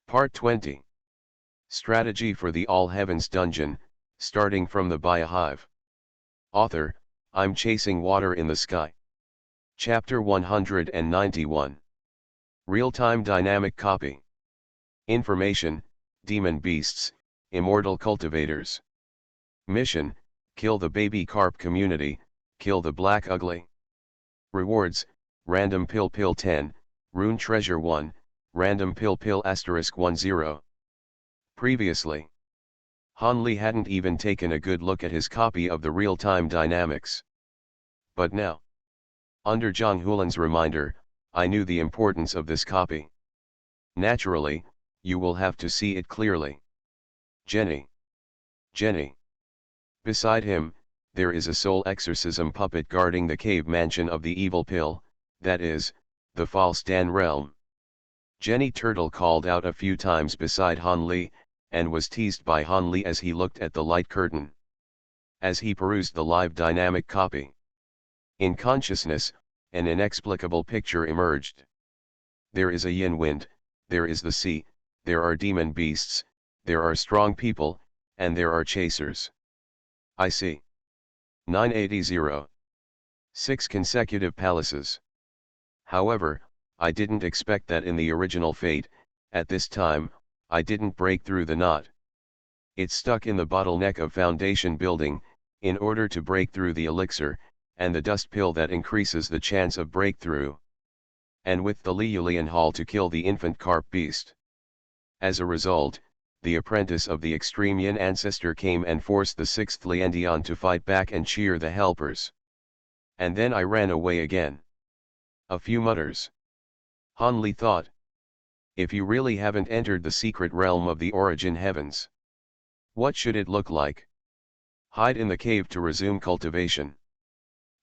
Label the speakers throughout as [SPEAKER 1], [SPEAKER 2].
[SPEAKER 1] Part 20. Strategy for the All Heavens Dungeon, starting from the Biohive. Author, I'm Chasing Water in the Sky. Chapter 191. Real-time dynamic copy. Information, demon beasts, immortal cultivators. Mission, kill the baby carp community, kill the black ugly. Rewards, random pill 10, rune treasure 1, random pill *10. Previously, Han Li hadn't even taken a good look at his copy of the real-time dynamics. But now, under Zhang Hulan's reminder, I knew the importance of this copy. Naturally, you will have to see it clearly. Jenny. Beside him, there is a soul exorcism puppet guarding the cave mansion of the evil pill, that is, the false Dan realm. Jenny Turtle called out a few times beside Han Li, and was teased by Han Li as he looked at the light curtain. As he perused the live dynamic copy. In consciousness, an inexplicable picture emerged. There is a yin wind, there is the sea, there are demon beasts, there are strong people, and there are chasers. I see. 980. 6 consecutive palaces. However, I didn't expect that in the original Fate. At this time, I didn't break through the knot. It's stuck in the bottleneck of foundation building, in order to break through the elixir, and the dust pill that increases the chance of breakthrough. And with the Liulian Hall to kill the infant carp beast. As a result, the apprentice of the extreme Yin ancestor came and forced the 6th Liandian to fight back and cheer the helpers. And then I ran away again. A few mutters. Han Li thought. If you really haven't entered the secret realm of the origin heavens, what should it look like? Hide in the cave to resume cultivation.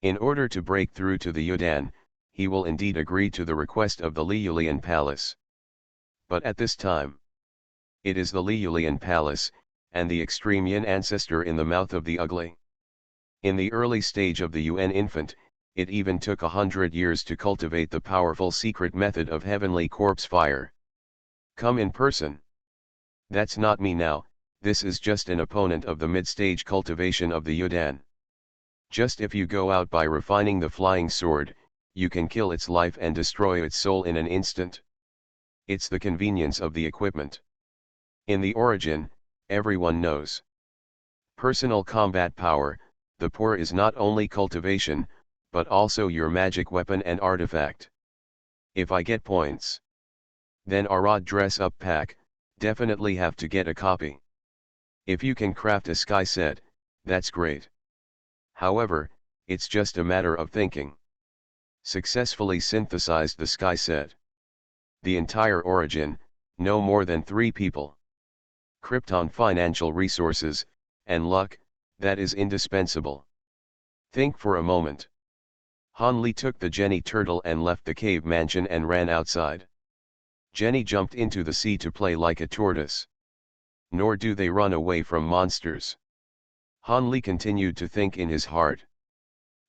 [SPEAKER 1] In order to break through to the Yudan, he will indeed agree to the request of the Liulian Palace. But at this time, it is the Liulian Palace, and the extreme Yin ancestor in the mouth of the ugly. In the early stage of the Yuan infant, it even took 100 years to cultivate the powerful secret method of heavenly corpse fire. Come in person. That's not me now, this is just an opponent of the mid-stage cultivation of the Yudan. Just if you go out by refining the flying sword, you can kill its life and destroy its soul in an instant. It's the convenience of the equipment. In the origin, everyone knows. Personal combat power, the poor is not only cultivation, but also your magic weapon and artifact. If I get points, then Arad dress up pack, definitely have to get a copy. If you can craft a sky set, that's great. However, it's just a matter of thinking. Successfully synthesized the sky set. The entire origin, no more than 3 people. Krypton financial resources, and luck, that is indispensable. Think for a moment. Han Li took the Jenny Turtle and left the cave mansion and ran outside. Jenny jumped into the sea to play like a tortoise. Nor do they run away from monsters. Han Li continued to think in his heart.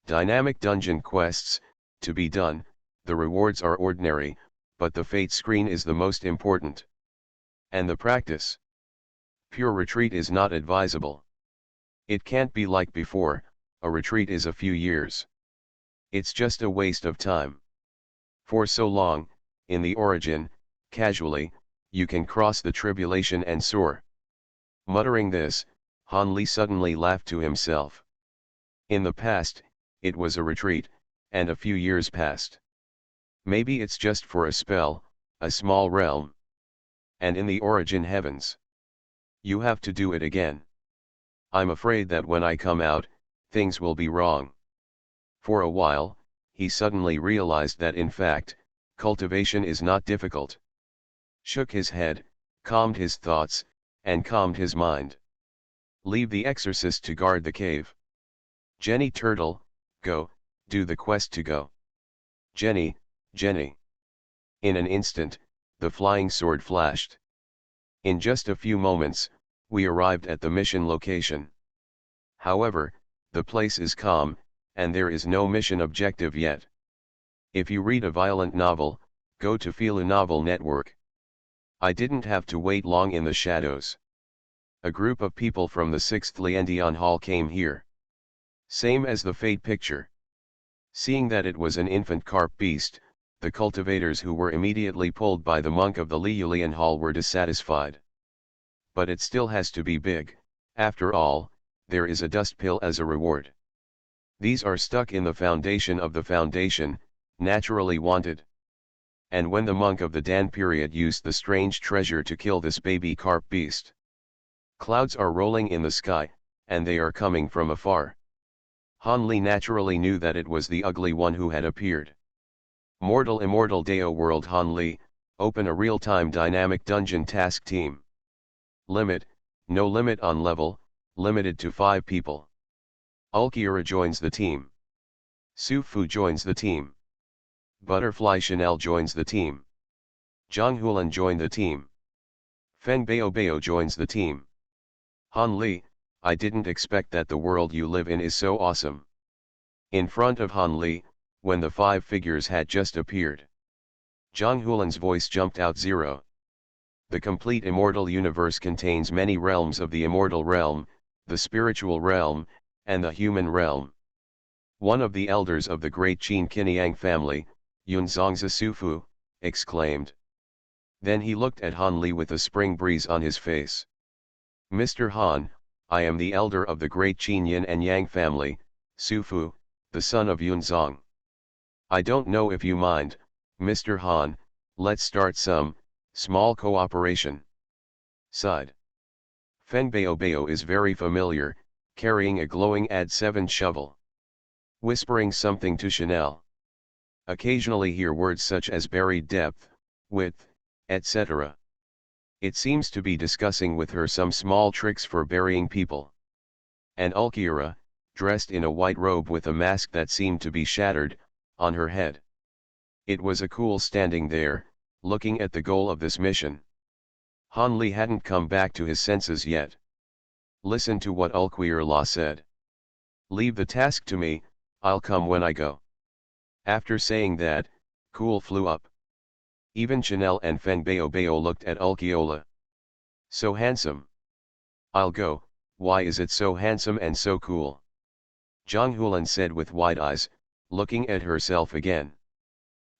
[SPEAKER 1] Dynamic dungeon quests, to be done, the rewards are ordinary, but the fate screen is the most important. And the practice. Pure retreat is not advisable. It can't be like before, a retreat is a few years. It's just a waste of time. For so long, in the origin, casually, you can cross the tribulation and soar. Muttering this, Han Li suddenly laughed to himself. In the past, it was a retreat, and a few years passed. Maybe it's just for a spell, a small realm. And in the origin heavens, you have to do it again. I'm afraid that when I come out, things will be wrong. For a while, he suddenly realized that in fact, cultivation is not difficult. Shook his head, calmed his thoughts, and calmed his mind. Leave the exorcist to guard the cave. Jenny Turtle, go, do the quest to go. Jenny. In an instant, the flying sword flashed. In just a few moments, we arrived at the mission location. However, the place is calm, and there is no mission objective yet. If you read a violent novel, go to Filu Novel Network. I didn't have to wait long in the shadows. A group of people from the 6th Liendian Hall came here. Same as the Fate picture. Seeing that it was an infant carp beast, the cultivators who were immediately pulled by the monk of the Liulian Hall were dissatisfied. But it still has to be big, after all, there is a dust pill as a reward. These are stuck in the foundation of the foundation, naturally wanted. And when the monk of the Dan period used the strange treasure to kill this baby carp beast, clouds are rolling in the sky, and they are coming from afar. Han Li naturally knew that it was the ugly one who had appeared. Mortal Immortal Deo World Han Li, open a real-time dynamic dungeon task team. Limit, no limit on level, limited to 5 people. Ulquiorra joins the team. Su Fu joins the team. Butterfly Chanel joins the team. Zhang Hulan joined the team. Feng Bao joins the team. Han Li, I didn't expect that the world you live in is so awesome. In front of Han Li, when the 5 figures had just appeared, Zhang Hulan's voice jumped out. 0. The complete immortal universe contains many realms of the immortal realm, the spiritual realm, and the human realm. One of the elders of the great Qin Qiniang family, Yunzongzi Sufu, exclaimed. Then he looked at Han Li with a spring breeze on his face. Mr. Han, I am the elder of the great Qin Yin and Yang family, Sufu, the son of Yunzong. I don't know if you mind, Mr. Han, let's start some small cooperation. Sighed. Feng Bao is very familiar, carrying a glowing AD7 shovel. Whispering something to Chanel. Occasionally hear words such as buried depth, width, etc. It seems to be discussing with her some small tricks for burying people. And Ulquiorra, dressed in a white robe with a mask that seemed to be shattered, on her head. It was a cool standing there, looking at the goal of this mission. Han Li hadn't come back to his senses yet. Listen to what Ulquiorra said. Leave the task to me, I'll come when I go. After saying that, Cool flew up. Even Chanel and Feng Bao looked at Ulquiorra. So handsome. I'll go, why is it so handsome and so cool? Zhang Hulan said with wide eyes, looking at herself again.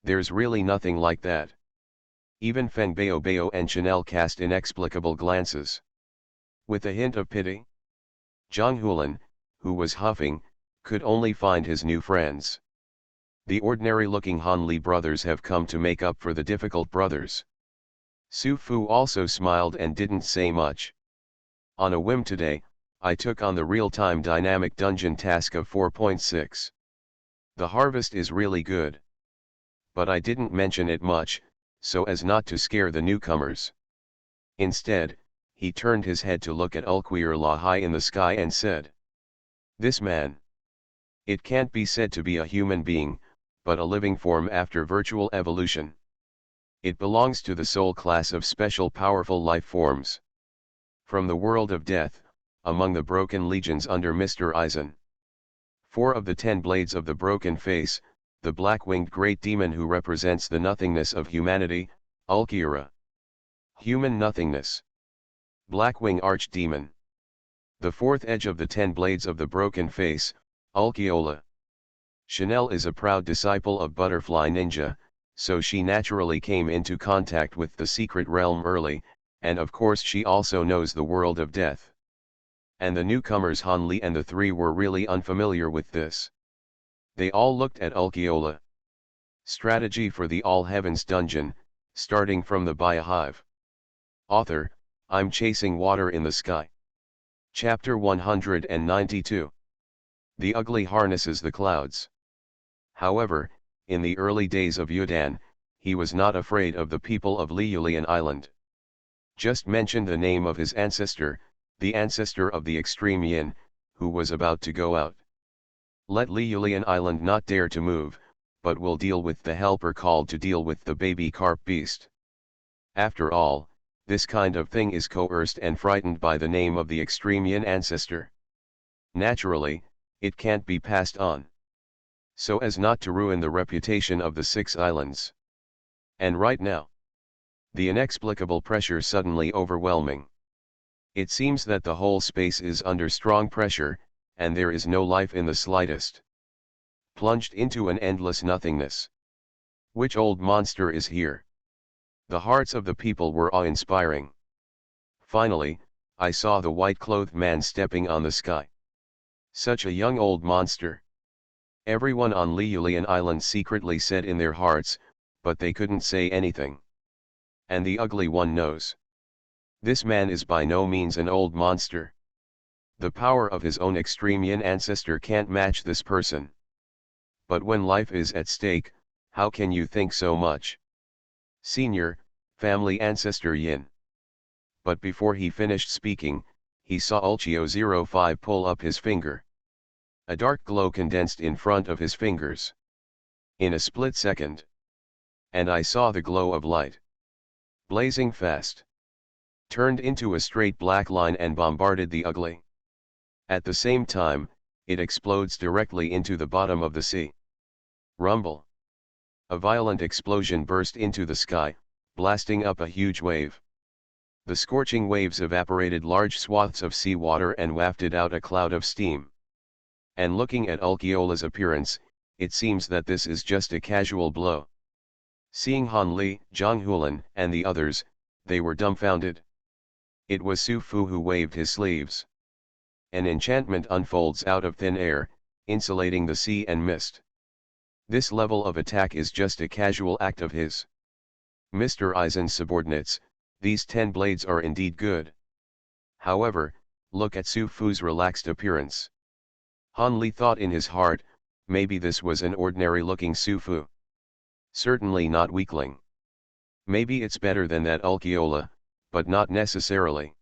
[SPEAKER 1] There's really nothing like that. Even Feng Bao and Chanel cast inexplicable glances. With a hint of pity, Zhang Hulan, who was huffing, could only find his new friends. The ordinary-looking Han Li brothers have come to make up for the difficult brothers. Su Fu also smiled and didn't say much. On a whim today, I took on the real-time dynamic dungeon task of 4.6. The harvest is really good. But I didn't mention it much, so as not to scare the newcomers. Instead, he turned his head to look at Ulquiorra high in the sky and said, "This man. It can't be said to be a human being, but a living form after virtual evolution. It belongs to the soul class of special powerful life forms. From the world of death, among the broken legions under Mr. Eisen. 4 of the 10 blades of the broken face, the black-winged great demon who represents the nothingness of humanity, Ulquiorra. Human nothingness. Blackwing archdemon. The 4th edge of the 10 blades of the broken face, Ulquiorra. Chanel is a proud disciple of Butterfly Ninja, so she naturally came into contact with the secret realm early, and of course she also knows the world of death. And the newcomers Han Li and the 3 were really unfamiliar with this. They all looked at Ulquiorra. Strategy for the All Heavens Dungeon, starting from the Biohive. Author, I'm Chasing Water in the Sky. Chapter 192. The Ugly Harnesses the Clouds. However, in the early days of Yudan, he was not afraid of the people of Liulian Island. Just mention the name of his ancestor, the ancestor of the extreme Yin, who was about to go out. Let Liulian Island not dare to move, but will deal with the helper called to deal with the baby carp beast. After all, this kind of thing is coerced and frightened by the name of the extreme Yin ancestor. Naturally, it can't be passed on. So as not to ruin the reputation of the 6 islands. And right now, The inexplicable pressure suddenly overwhelming. It seems that the whole space is under strong pressure, and there is no life in the slightest. Plunged into an endless nothingness. Which old monster is here? The hearts of the people were awe-inspiring. Finally, I saw the white-clothed man stepping on the sky. Such a young old monster. Everyone on Liulian Island secretly said in their hearts, but they couldn't say anything. And the ugly one knows. This man is by no means an old monster. The power of his own extreme yin ancestor can't match this person. But when life is at stake, how can you think so much? Senior, family ancestor yin. But before he finished speaking, he saw Ulchio-05 pull up his finger. A dark glow condensed in front of his fingers. In a split second. And I saw the glow of light. Blazing fast. Turned into a straight black line and bombarded the ugly. At the same time, it explodes directly into the bottom of the sea. Rumble. A violent explosion burst into the sky, blasting up a huge wave. The scorching waves evaporated large swaths of seawater and wafted out a cloud of steam. And looking at Ulquiola's appearance, it seems that this is just a casual blow. Seeing Han Li, Zhang Hulan, and the others, they were dumbfounded. It was Su Fu who waved his sleeves. An enchantment unfolds out of thin air, insulating the sea and mist. This level of attack is just a casual act of his. Mr. Aizen's subordinates, these 10 blades are indeed good. However, look at Su Fu's relaxed appearance. Han Li thought in his heart, maybe this was an ordinary-looking Su Fu. Certainly not weakling. Maybe it's better than that Ulquiola, but not necessarily.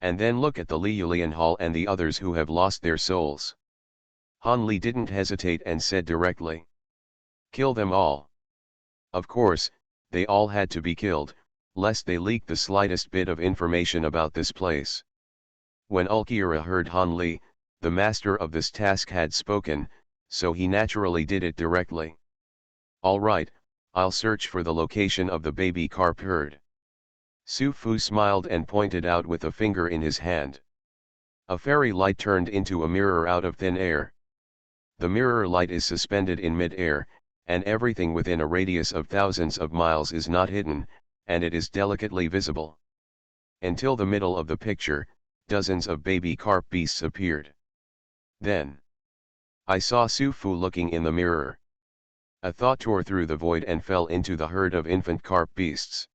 [SPEAKER 1] And then look at the Liulian Hall and the others who have lost their souls. Han Li didn't hesitate and said directly. Kill them all. Of course, they all had to be killed, lest they leak the slightest bit of information about this place. When Ulquiorra heard Han Li, the master of this task had spoken, so he naturally did it directly. All right, I'll search for the location of the baby carp herd. Su Fu smiled and pointed out with a finger in his hand. A fairy light turned into a mirror out of thin air. The mirror light is suspended in mid-air, and everything within a radius of thousands of miles is not hidden, and it is delicately visible. Until the middle of the picture, dozens of baby carp beasts appeared. Then, I saw Su Fu looking in the mirror. A thought tore through the void and fell into the herd of infant carp beasts.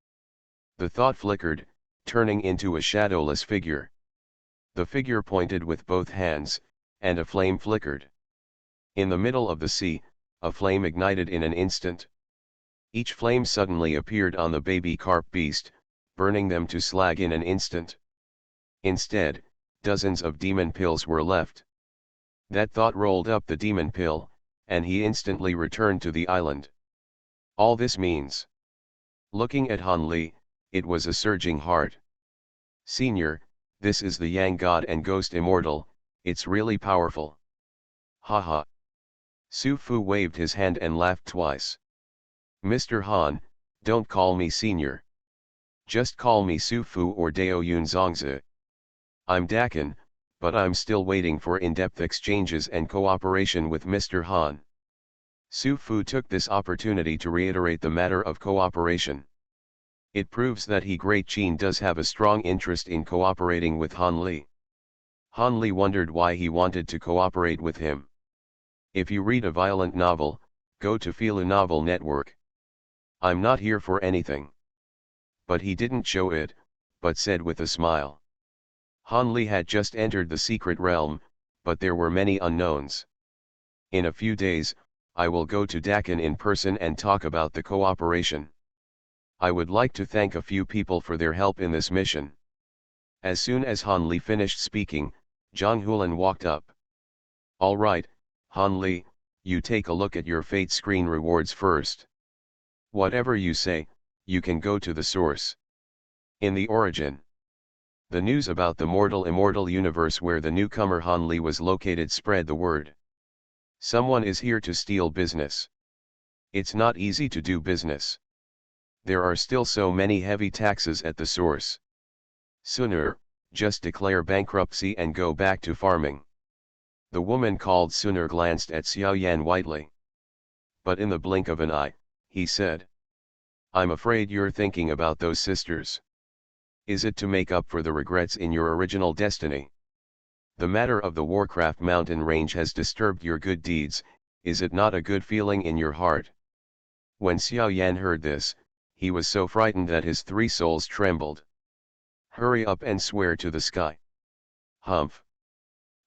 [SPEAKER 1] The thought flickered, turning into a shadowless figure. The figure pointed with both hands, and a flame flickered. In the middle of the sea, a flame ignited in an instant. Each flame suddenly appeared on the baby carp beast, burning them to slag in an instant. Instead, dozens of demon pills were left. That thought rolled up the demon pill, and he instantly returned to the island. All this means. Looking at Han Li, it was a surging heart. Senior, this is the Yang God and Ghost Immortal, it's really powerful. Haha. Su Fu waved his hand and laughed twice. Mr. Han, don't call me senior. Just call me Su Fu or Dao Yun Zongzi. I'm Dakin, but I'm still waiting for in-depth exchanges and cooperation with Mr. Han. Su Fu took this opportunity to reiterate the matter of cooperation. It proves that he Great Qin does have a strong interest in cooperating with Han Li. Han Li wondered why he wanted to cooperate with him. If you read a violent novel, go to Filu Novel Network. I'm not here for anything. But he didn't show it, but said with a smile. Han Li had just entered the secret realm, but there were many unknowns. In a few days, I will go to Dakin in person and talk about the cooperation. I would like to thank a few people for their help in this mission. As soon as Han Li finished speaking, Zhang Hulan walked up. All right, Han Li, you take a look at your fate screen rewards first. Whatever you say, you can go to the source. In the origin. The news about the mortal-immortal universe where the newcomer Han Li was located spread the word. Someone is here to steal business. It's not easy to do business. There are still so many heavy taxes at the source. Sooner, just declare bankruptcy and go back to farming. The woman called Sooner glanced at Xiao Yan whitely. But in the blink of an eye, he said, I'm afraid you're thinking about those sisters. Is it to make up for the regrets in your original destiny? The matter of the Warcraft mountain range has disturbed your good deeds, is it not a good feeling in your heart? When Xiao Yan heard this, he was so frightened that his 3 souls trembled. Hurry up and swear to the sky. Humph.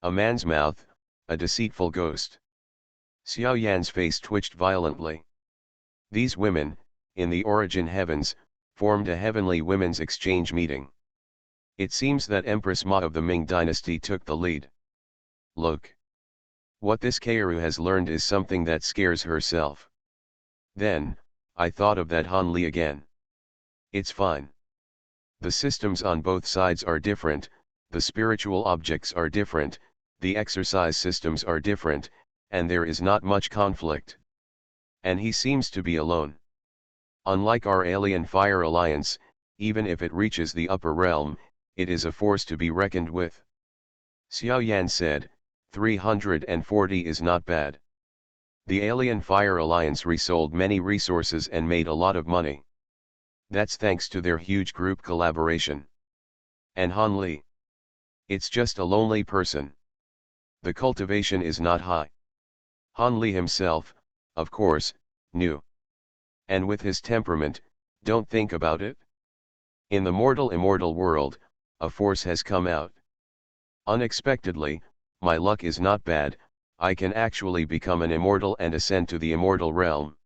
[SPEAKER 1] A man's mouth, a deceitful ghost. Xiao Yan's face twitched violently. These women, in the origin heavens, formed a heavenly women's exchange meeting. It seems that Empress Ma of the Ming dynasty took the lead. Look. What this Kairu has learned is something that scares herself. Then, I thought of that Han Li again. It's fine. The systems on both sides are different, the spiritual objects are different, the exercise systems are different, and there is not much conflict. And he seems to be alone. Unlike our alien fire alliance, even if it reaches the upper realm, it is a force to be reckoned with. Xiao Yan said, 340 is not bad. The alien fire alliance resold many resources and made a lot of money. That's thanks to their huge group collaboration. And Han Li? It's just a lonely person. The cultivation is not high. Han Li himself, of course, knew. And with his temperament, don't think about it. In the immortal world, a force has come out. Unexpectedly, my luck is not bad, I can actually become an immortal and ascend to the immortal realm.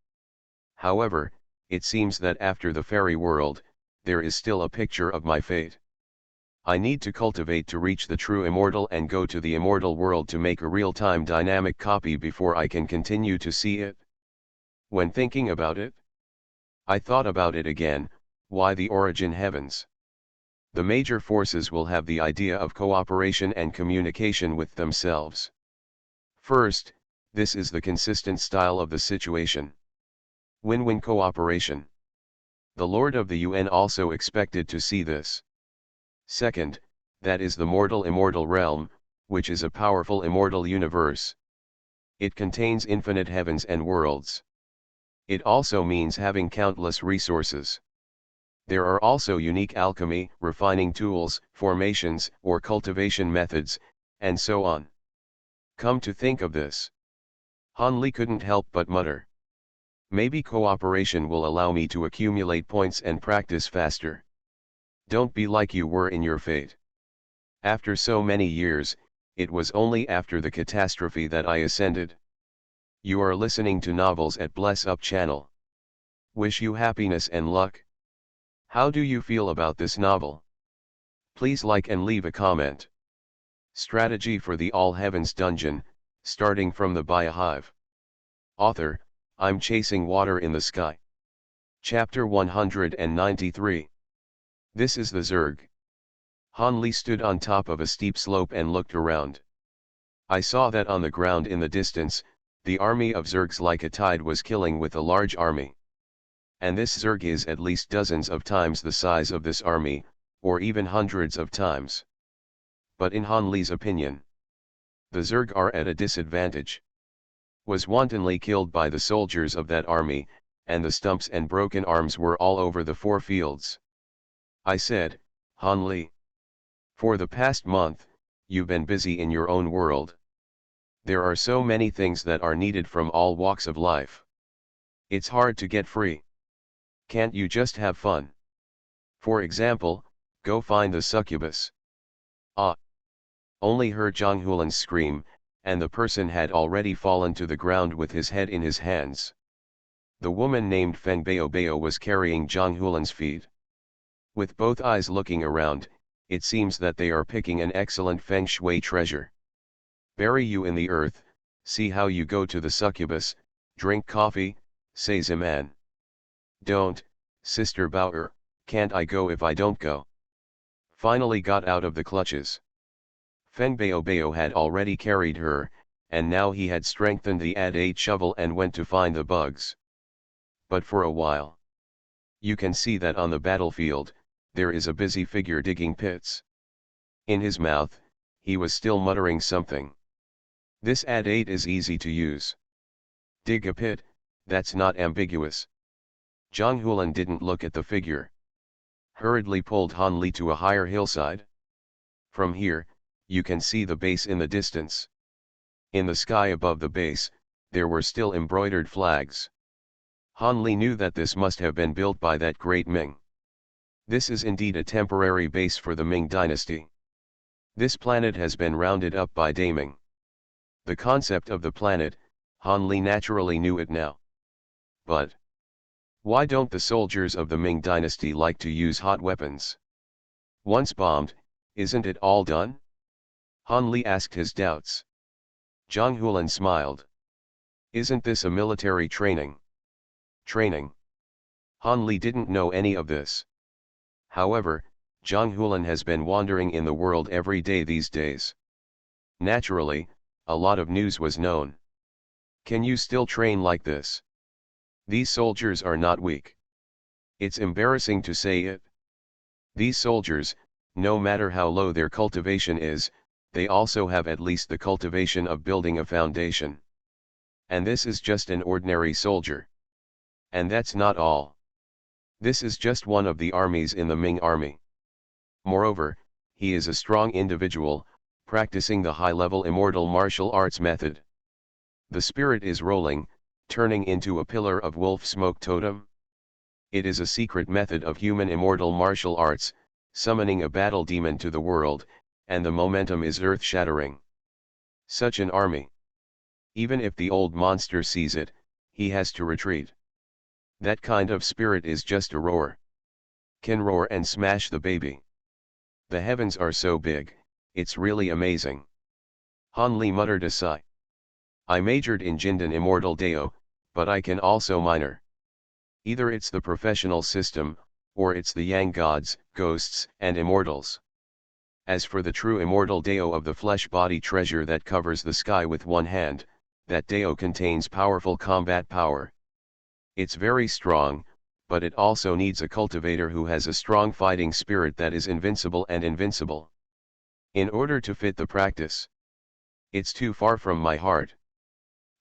[SPEAKER 1] However, it seems that after the fairy world, there is still a picture of my fate. I need to cultivate to reach the true immortal and go to the immortal world to make a real-time dynamic copy before I can continue to see it. When thinking about it, I thought about it again, why the origin heavens? The major forces will have the idea of cooperation and communication with themselves. First, this is the consistent style of the situation. Win-win cooperation. The Lord of the UN also expected to see this. Second, that is the immortal realm, which is a powerful immortal universe. It contains infinite heavens and worlds. It also means having countless resources. There are also unique alchemy, refining tools, formations, or cultivation methods, and so on. Come to think of this, Han Li couldn't help but mutter. Maybe cooperation will allow me to accumulate points and practice faster. Don't be like you were in your fate. After so many years, it was only after the catastrophe that I ascended. You are listening to Novels at Bless Up channel. Wish you happiness and luck. How do you feel about this novel? Please like and leave a comment. Strategy for the All Heavens Dungeon, starting from the Biohive. Author, I'm Chasing Water in the Sky. Chapter 193. This is the Zerg. Han Li stood on top of a steep slope and looked around. I saw that on the ground in the distance, the army of Zergs like a tide was killing with a large army. And this Zerg is at least dozens of times the size of this army, or even hundreds of times. But in Han Li's opinion, the Zerg are at a disadvantage. Was wantonly killed by the soldiers of that army, and the stumps and broken arms were all over the 4 fields. I said, Han Li, for the past month, you've been busy in your own world. There are so many things that are needed from all walks of life. It's hard to get free. Can't you just have fun? For example, go find the succubus. Ah! Only heard Zhang Hulan's scream, and the person had already fallen to the ground with his head in his hands. The woman named Feng Baobao was carrying Zhang Hulan's feet. With both eyes looking around, it seems that they are picking an excellent feng shui treasure. Bury you in the earth, see how you go to the succubus, drink coffee, says a man. Don't, Sister Bauer, can't I go if I don't go? Finally got out of the clutches. Feng Baobao had already carried her, and now he had strengthened the Ad-8 shovel and went to find the bugs. But for a while, You can see that on the battlefield, there is a busy figure digging pits. In his mouth, he was still muttering something. This ad-8 is easy to use. Dig a pit, that's not ambiguous. Zhang Hulan didn't look at the figure. Hurriedly pulled Han Li to a higher hillside. From here, you can see the base in the distance. In the sky above the base, there were still embroidered flags. Han Li knew that this must have been built by that great Ming. This is indeed a temporary base for the Ming dynasty. This planet has been rounded up by Daming. The concept of the planet, Han Li naturally knew it now. But why don't the soldiers of the Ming dynasty like to use hot weapons? Once bombed, isn't it all done? Han Li asked his doubts. Zhang Hulan smiled. Isn't this a military training? Training? Han Li didn't know any of this. However, Zhang Hulan has been wandering in the world every day these days. Naturally, a lot of news was known. Can you still train like this? These soldiers are not weak. It's embarrassing to say it. These soldiers, no matter how low their cultivation is, they also have at least the cultivation of building a foundation. And this is just an ordinary soldier. And that's not all. This is just one of the armies in the Ming army. Moreover, he is a strong individual, practicing the high-level immortal martial arts method. The spirit is rolling, turning into a pillar of wolf smoke totem. It is a secret method of human immortal martial arts, summoning a battle demon to the world, and the momentum is earth-shattering. Such an army. Even if the old monster sees it, he has to retreat. That kind of spirit is just a roar. Can roar and smash the baby. The heavens are so big, it's really amazing. Han Li muttered a sigh. I majored in Jindan Immortal Dao, but I can also minor. Either it's the professional system, or it's the Yang gods, ghosts, and immortals. As for the true immortal Dao of the flesh-body treasure that covers the sky with one hand, that Dao contains powerful combat power. It's very strong, but it also needs a cultivator who has a strong fighting spirit that is invincible and invincible. In order to fit the practice. It's too far from my heart.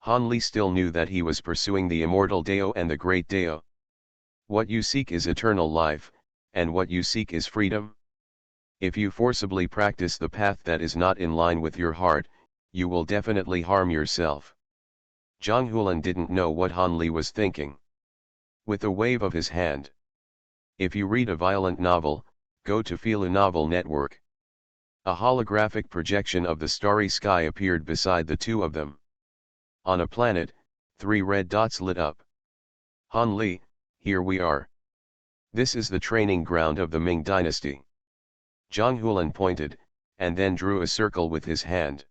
[SPEAKER 1] Han Li still knew that he was pursuing the immortal Dao and the great Dao. What you seek is eternal life, and what you seek is freedom. If you forcibly practice the path that is not in line with your heart, you will definitely harm yourself. Zhang Hulan didn't know what Han Li was thinking. With a wave of his hand. If you read a violent novel, go to Phila Novel Network. A holographic projection of the starry sky appeared beside the two of them. On a planet, 3 red dots lit up. Han Li, here we are. This is the training ground of the Ming dynasty. Zhang Hulan pointed, and then drew a circle with his hand.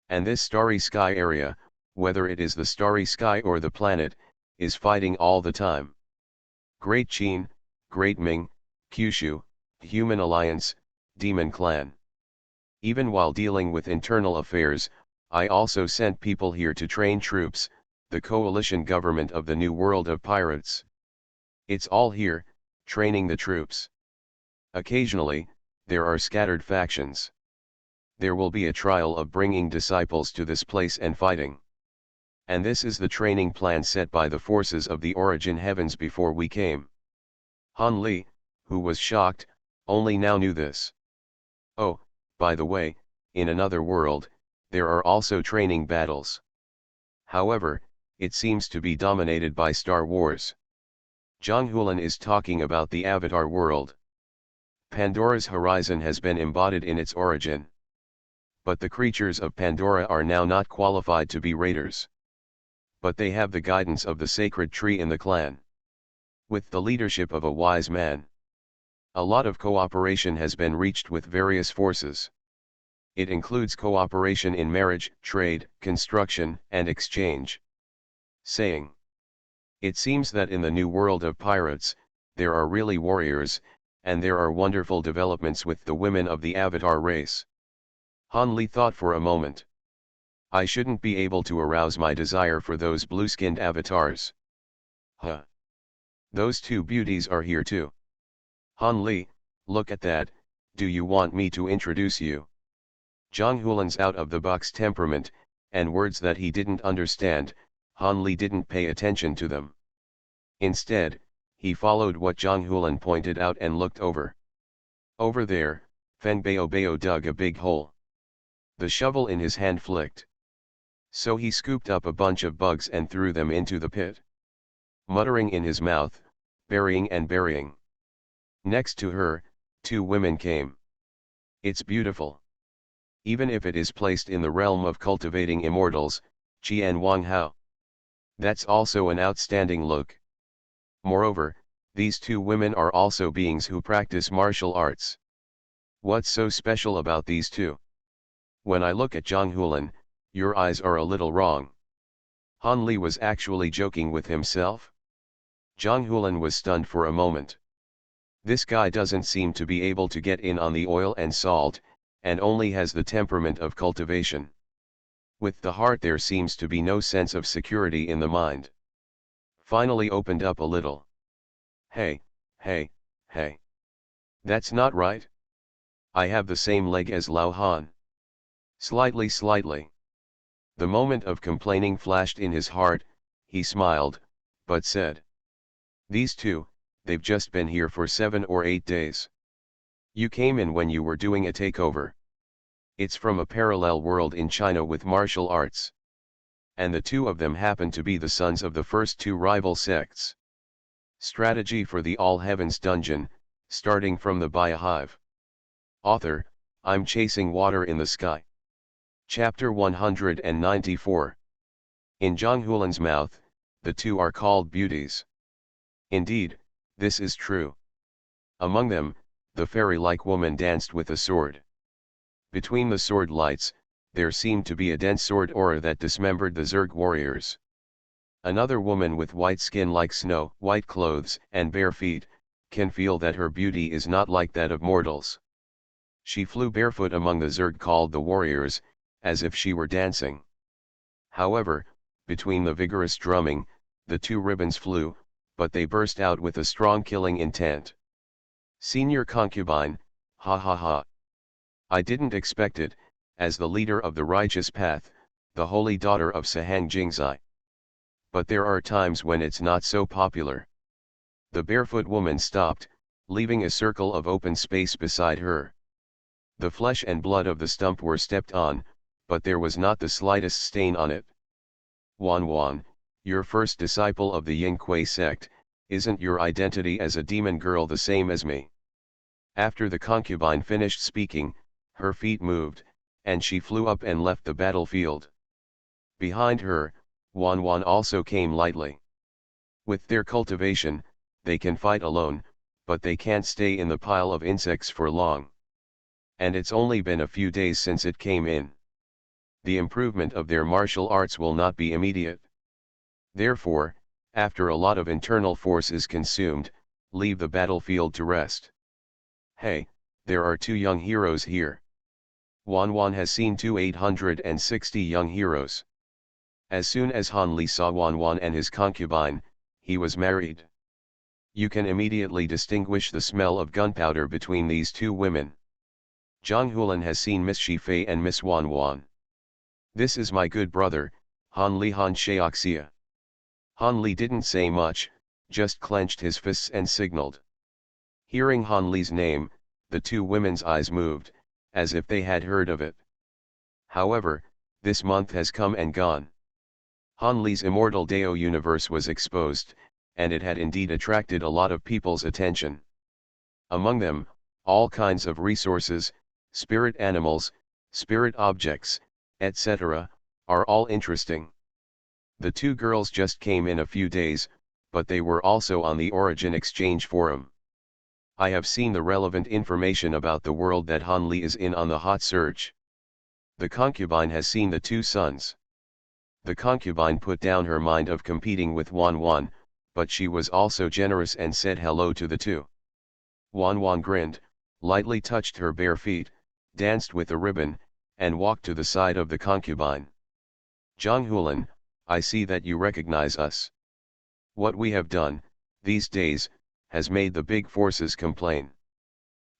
[SPEAKER 1] And this starry sky area, whether it is the starry sky or the planet, is fighting all the time. Great Qin, Great Ming, Kyushu, Human Alliance, Demon Clan. Even while dealing with internal affairs, I also sent people here to train troops, the coalition government of the new world of pirates. It's all here, training the troops. Occasionally, there are scattered factions. There will be a trial of bringing disciples to this place and fighting. And this is the training plan set by the forces of the origin heavens before we came. Han Li, who was shocked, only now knew this. Oh, by the way, in another world, there are also training battles. However, it seems to be dominated by Star Wars. Zhang Hulan is talking about the Avatar world. Pandora's horizon has been embodied in its origin. But the creatures of Pandora are now not qualified to be raiders. But they have the guidance of the sacred tree in the clan. With the leadership of a wise man. A lot of cooperation has been reached with various forces. It includes cooperation in marriage, trade, construction, and exchange. Saying. It seems that in the new world of pirates, there are really warriors, and there are wonderful developments with the women of the Avatar race. Han Li thought for a moment. I shouldn't be able to arouse my desire for those blue-skinned avatars. Huh. Those two beauties are here too. Han Li, look at that, do you want me to introduce you? Zhang Hulan's out-of-the-box temperament, and words that he didn't understand, Han Li didn't pay attention to them. Instead, he followed what Zhang Hulan pointed out and looked over. Over there, Feng Baobao dug a big hole. The shovel in his hand flicked. So he scooped up a bunch of bugs and threw them into the pit. Muttering in his mouth, burying and burying. Next to her, two women came. It's beautiful. Even if it is placed in the realm of cultivating immortals, Qi and Wang Hao. That's also an outstanding look. Moreover, these two women are also beings who practice martial arts. What's so special about these two? When I look at Zhang Hulan, your eyes are a little wrong. Han Li was actually joking with himself. Zhang Hulan was stunned for a moment. This guy doesn't seem to be able to get in on the oil and salt, and only has the temperament of cultivation. With the heart there seems to be no sense of security in the mind. Finally opened up a little. Hey, hey, hey. That's not right. I have the same leg as Lao Han. Slightly. The moment of complaining flashed in his heart, he smiled, but said. These two, they've just been here for 7 or 8 days. You came in when you were doing a takeover. It's from a parallel world in China with martial arts. And the two of them happen to be the sons of the first two rival sects. Strategy for the All Heavens Dungeon, starting from the Biohive. Author, I'm Chasing Water in the Sky. Chapter 194. In Zhang Hulan's mouth, the two are called beauties. Indeed, this is true. Among them, the fairy-like woman danced with a sword. Between the sword lights, there seemed to be a dense sword aura that dismembered the Zerg warriors. Another woman with white skin like snow, white clothes, and bare feet, can feel that her beauty is not like that of mortals. She flew barefoot among the Zerg called the warriors, as if she were dancing. However, between the vigorous drumming, the two ribbons flew, but they burst out with a strong killing intent. Senior concubine, ha ha ha. I didn't expect it, as the leader of the righteous path, the holy daughter of Sahang Jingzai. But there are times when it's not so popular. The barefoot woman stopped, leaving a circle of open space beside her. The flesh and blood of the stump were stepped on, but there was not the slightest stain on it. Wan, your first disciple of the Yin Kui sect, isn't your identity as a demon girl the same as me? After the concubine finished speaking, her feet moved, and she flew up and left the battlefield. Behind her, Wan also came lightly. With their cultivation, they can fight alone, but they can't stay in the pile of insects for long. And it's only been a few days since it came in. The improvement of their martial arts will not be immediate. Therefore, after a lot of internal force is consumed, leave the battlefield to rest. Hey, there are two young heroes here. Wan has seen two 860 young heroes. As soon as Han Li saw Wan and his concubine, he was married. You can immediately distinguish the smell of gunpowder between these two women. Zhang Hulan has seen Miss Shifei and Miss Wan. This is my good brother, Han Li Han Shaoxia. Han Li didn't say much, just clenched his fists and signaled. Hearing Han Li's name, the two women's eyes moved, as if they had heard of it. However, this month has come and gone. Han Li's immortal Dao universe was exposed, and it had indeed attracted a lot of people's attention. Among them, all kinds of resources, spirit animals, spirit objects, etc., are all interesting. The two girls just came in a few days, but they were also on the Origin Exchange forum. I have seen the relevant information about the world that Han Li is in on the hot search. The concubine has seen the two sons. The concubine put down her mind of competing with Wan, but she was also generous and said hello to the two. Wan grinned, lightly touched her bare feet, danced with a ribbon, and walked to the side of the concubine. Zhang Hulan, I see that you recognize us. What we have done, these days, has made the big forces complain.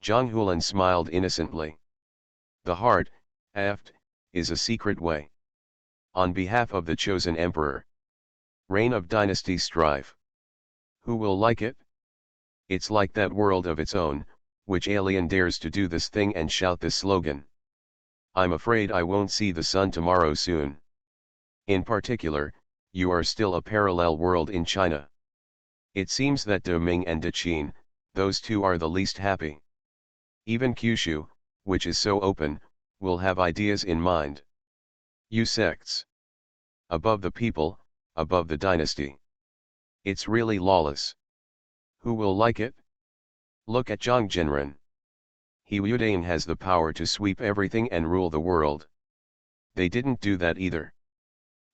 [SPEAKER 1] Zhang Hulan smiled innocently. The heart, aft, is a secret way. On behalf of the chosen emperor. Reign of dynasty strive. Who will like it? It's like that world of its own, which alien dares to do this thing and shout this slogan. I'm afraid I won't see the sun tomorrow soon. In particular, you are still a parallel world in China. It seems that De Ming and De Qin, those two are the least happy. Even Kyushu, which is so open, will have ideas in mind. You sects. Above the people, above the dynasty. It's really lawless. Who will like it? Look at Zhang Jinren. He Yudane has the power to sweep everything and rule the world. They didn't do that either.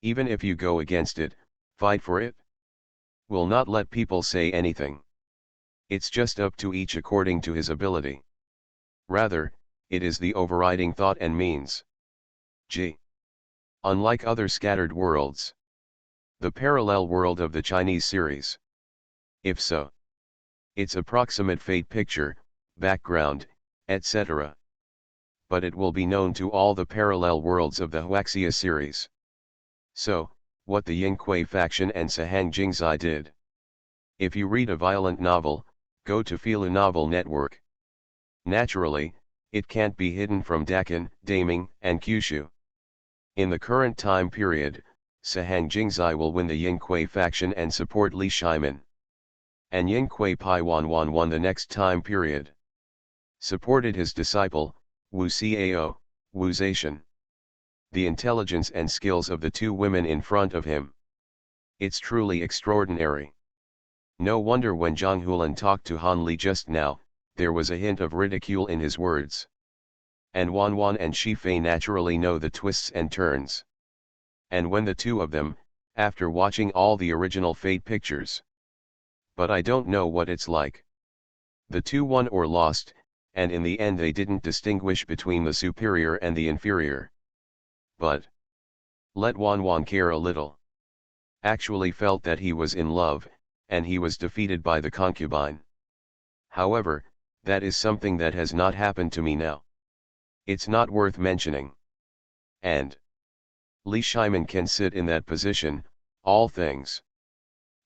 [SPEAKER 1] Even if you go against it, fight for it. Will not let people say anything. It's just up to each according to his ability. Rather, it is the overriding thought and means. G. Unlike other scattered worlds. The parallel world of the Chinese series. If so. Its approximate fate picture, background, etc. But it will be known to all the parallel worlds of the Huaxia series. So, what the Yinghui faction and Sahang Jingzai did. If you read a violent novel, go to Filu Novel Network. Naturally, it can't be hidden from Dakin, Daming, and Kyushu. In the current time period, Sahang Jingzai will win the Yinghui faction and support Li Shimin. And Yinghui Paiwan won the next time period. Supported his disciple, Wu Cao, Wu Zaishan. The intelligence and skills of the two women in front of him. It's truly extraordinary. No wonder when Zhang Hulan talked to Han Li just now, there was a hint of ridicule in his words. And Wan and Shi Fei naturally know the twists and turns. And when the two of them, after watching all the original Fate pictures. But I don't know what it's like. The two won or lost, and in the end they didn't distinguish between the superior and the inferior. But let Wan care a little. Actually felt that he was in love, and he was defeated by the concubine. However, that is something that has not happened to me now. It's not worth mentioning. And Li Shimin can sit in that position, all things.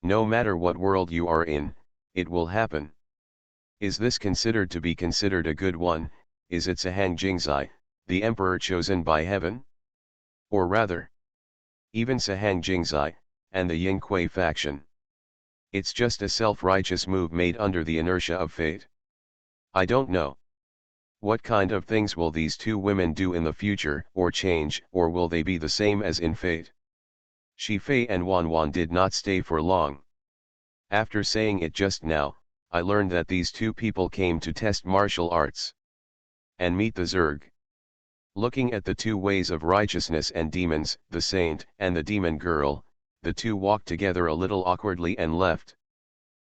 [SPEAKER 1] No matter what world you are in, it will happen. Is this considered to be considered a good one? Is it Sahang Jingzai, the emperor chosen by heaven? Or rather, even Sahang Jingzai, and the Yinghui faction. It's just a self-righteous move made under the inertia of fate. I don't know. What kind of things will these two women do in the future, or change, or will they be the same as in fate? Shi Fei and Wan did not stay for long. After saying it just now, I learned that these two people came to test martial arts. And meet the Zerg. Looking at the two ways of righteousness and demons, the saint and the demon girl, the two walked together a little awkwardly and left.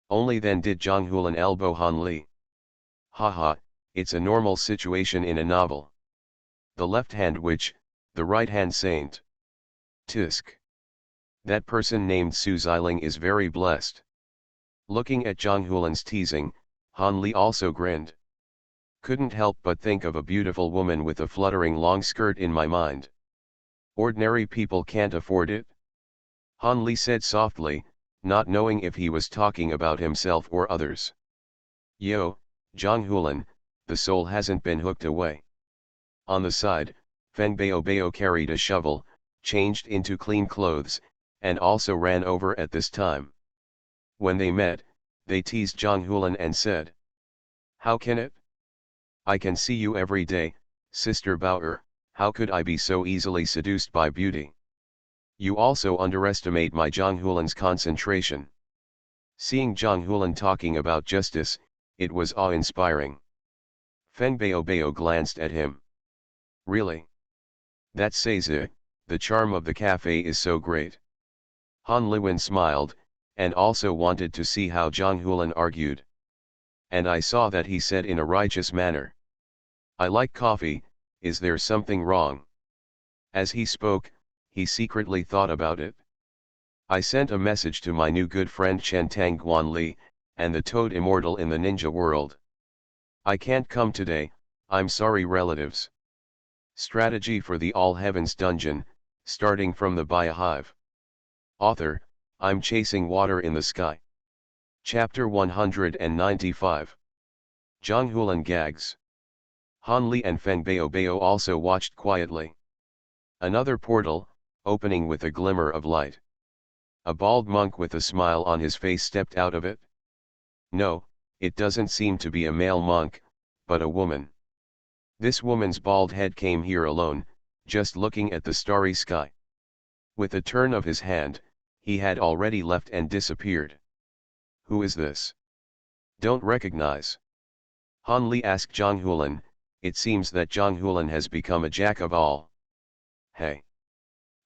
[SPEAKER 1] Only then did Zhang Hulan elbow Han Li. Haha, it's a normal situation in a novel. The left hand witch, the right hand saint. Tisk. That person named Su Xiling is very blessed. Looking at Zhang Hulan's teasing, Han Li also grinned. Couldn't help but think of a beautiful woman with a fluttering long skirt in my mind. Ordinary people can't afford it? Han Li said softly, not knowing if he was talking about himself or others. Yo, Zhang Hulan, the soul hasn't been hooked away. On the side, Feng Bao carried a shovel, changed into clean clothes, and also ran over at this time. When they met, they teased Zhang Hulan and said, "How can it? I can see you every day, Sister Bauer, how could I be so easily seduced by beauty? You also underestimate my Zhang Hulan's concentration." Seeing Zhang Hulan talking about justice, it was awe-inspiring. Feng Bao glanced at him. Really? That says it, the charm of the cafe is so great. Han Liwen smiled, and also wanted to see how Zhang Hulan argued. And I saw that he said in a righteous manner, "I like coffee, is there something wrong?" As he spoke, he secretly thought about it. I sent a message to my new good friend Chen Tang Guan Li, and the Toad immortal in the ninja world. I can't come today, I'm sorry relatives. Strategy for the All Heavens dungeon, starting from the Biohive. Author, I'm chasing water in the sky. Chapter 195. Zhonghulan gags. Han Li and Feng Bao also watched quietly. Another portal, opening with a glimmer of light. A bald monk with a smile on his face stepped out of it. No, it doesn't seem to be a male monk, but a woman. This woman's bald head came here alone, just looking at the starry sky. With a turn of his hand, he had already left and disappeared. Who is this? Don't recognize. Han Li asked Zhonghulan. It seems that Zhonghulan has become a jack of all. Hey.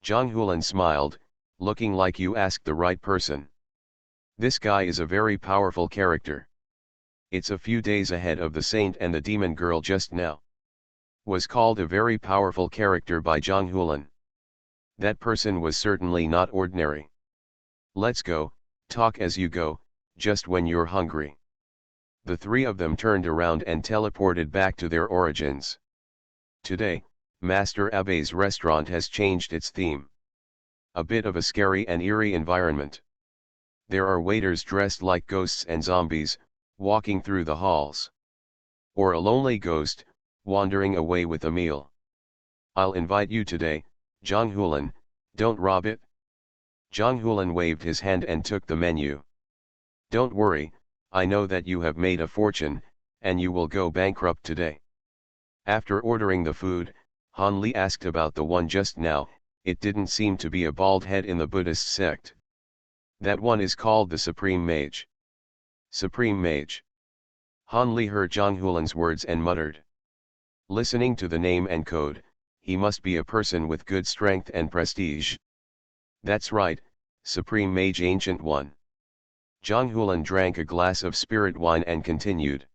[SPEAKER 1] Zhonghulan smiled, looking like you asked the right person. This guy is a very powerful character. It's a few days ahead of the saint and the demon girl just now. Was called a very powerful character by Zhonghulan. That person was certainly not ordinary. Let's go, talk as you go, just when you're hungry. The three of them turned around and teleported back to their origins. Today, Master Abe's restaurant has changed its theme. A bit of a scary and eerie environment. There are waiters dressed like ghosts and zombies, walking through the halls. Or a lonely ghost, wandering away with a meal. I'll invite you today, Zhonghulan, don't rob it. Zhonghulan waved his hand and took the menu. Don't worry, I know that you have made a fortune, and you will go bankrupt today. After ordering the food, Han Li asked about the one just now. It didn't seem to be a bald head in the Buddhist sect. That one is called the Supreme Mage. Supreme Mage. Han Li heard Zhonghulan's words and muttered. Listening to the name and code, he must be a person with good strength and prestige. That's right, Supreme Mage Ancient One. Zhonghulan drank a glass of spirit wine and continued.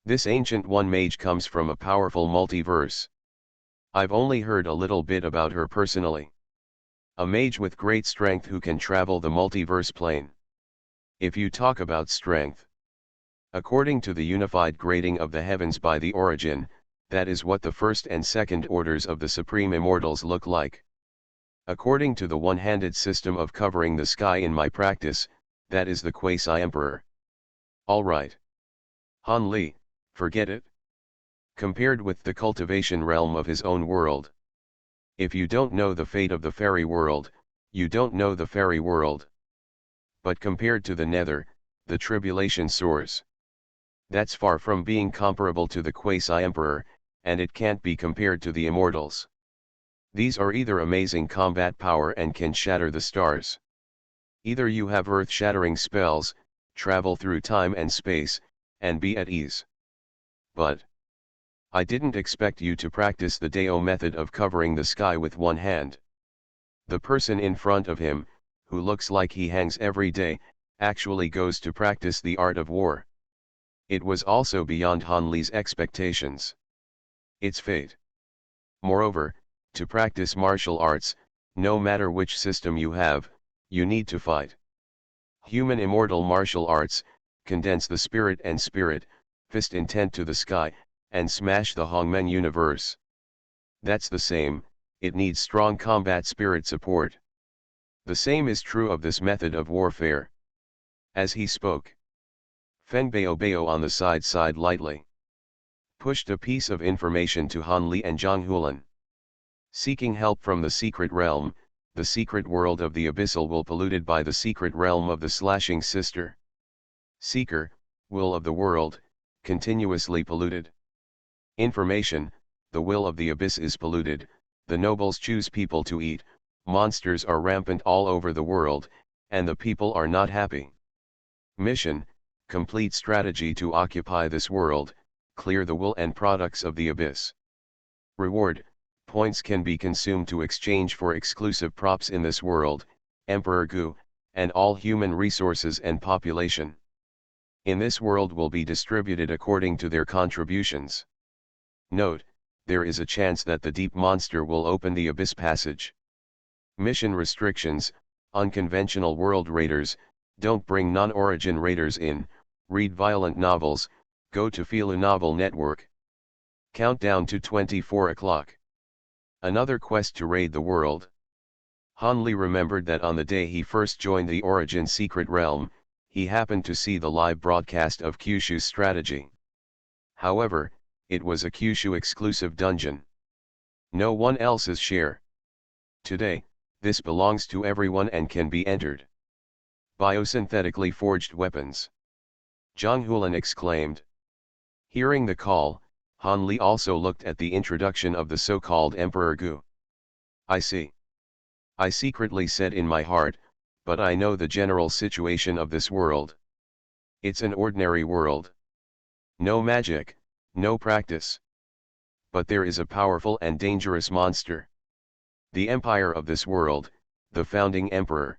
[SPEAKER 1] This Ancient One mage comes from a powerful multiverse. I've only heard a little bit about her personally. A mage with great strength who can travel the multiverse plane. If you talk about strength. According to the unified grading of the heavens by the origin, that is what the first and second orders of the Supreme Immortals look like. According to the one-handed system of covering the sky in my practice, that is the Quasi-Emperor. Alright. Han Li, forget it. Compared with the cultivation realm of his own world. If you don't know the fate of the fairy world, you don't know the fairy world. But compared to the nether, the tribulation soars. That's far from being comparable to the Quasi-Emperor, and it can't be compared to the immortals. These are either amazing combat power and can shatter the stars. Either you have earth-shattering spells, travel through time and space, and be at ease. But I didn't expect you to practice the Dao method of covering the sky with one hand. The person in front of him, who looks like he hangs every day, actually goes to practice the art of war. It was also beyond Han Li's expectations. It's fate. Moreover, to practice martial arts, no matter which system you have, you need to fight. Human immortal martial arts, condense the spirit and spirit, fist intent to the sky, and smash the Hongmen universe. That's the same, it needs strong combat spirit support. The same is true of this method of warfare. As he spoke, Feng Bao on the side sighed lightly. Pushed a piece of information to Han Li and Zhonghulan. Seeking help from the secret realm, the secret world of the abyssal will polluted by the secret realm of the slashing sister. Seeker, will of the world, continuously polluted. Information, the will of the abyss is polluted, the nobles choose people to eat, monsters are rampant all over the world, and the people are not happy. Mission, complete strategy to occupy this world, clear the will and products of the abyss. Reward, points can be consumed to exchange for exclusive props in this world, Emperor Gu, and all human resources and population. In this world will be distributed according to their contributions. Note, there is a chance that the deep monster will open the abyss passage. Mission restrictions, unconventional world raiders, Don't bring non-origin raiders in, read violent novels, go to Feel a Novel Network. Countdown to 24 o'clock. Another quest to raid the world. Han Li remembered that on the day he first joined the Origin Secret Realm, he happened to see the live broadcast of Kyushu's strategy. However, it was a Kyushu exclusive dungeon. No one else's share. Today, this belongs to everyone and can be entered. Biosynthetically forged weapons. Zhang Hulan exclaimed. Hearing the call, Han Li also looked at the introduction of the so-called Emperor Gu. I see. I secretly said in my heart, but I know the general situation of this world. It's an ordinary world. No magic, no practice. But there is a powerful and dangerous monster. The empire of this world, the founding emperor.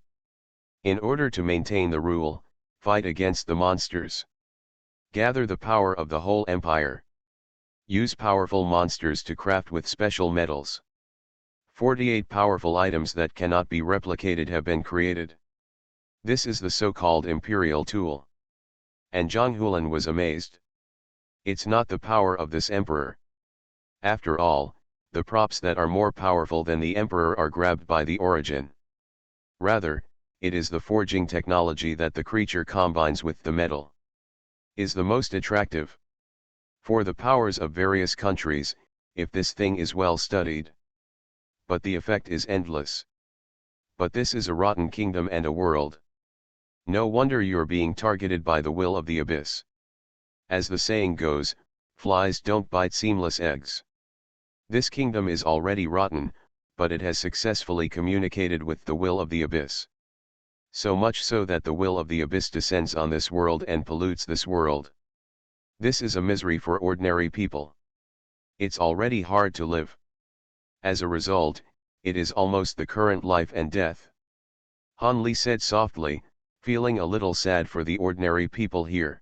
[SPEAKER 1] In order to maintain the rule, fight against the monsters. Gather the power of the whole empire. Use powerful monsters to craft with special metals. 48 powerful items that cannot be replicated have been created. This is the so-called imperial tool. And Zhang Hulan was amazed. It's not the power of this emperor. After all, the props that are more powerful than the emperor are grabbed by the origin. Rather, it is the forging technology that the creature combines with the metal. Is the most attractive. For the powers of various countries, if this thing is well studied. But the effect is endless. But this is a rotten kingdom and a world. No wonder you're being targeted by the will of the abyss. As the saying goes, flies don't bite seamless eggs. This kingdom is already rotten, but it has successfully communicated with the will of the abyss. So much so that the will of the abyss descends on this world and pollutes this world. This is a misery for ordinary people. It's already hard to live. As a result, it is almost the current life and death. Han Li said softly, feeling a little sad for the ordinary people here.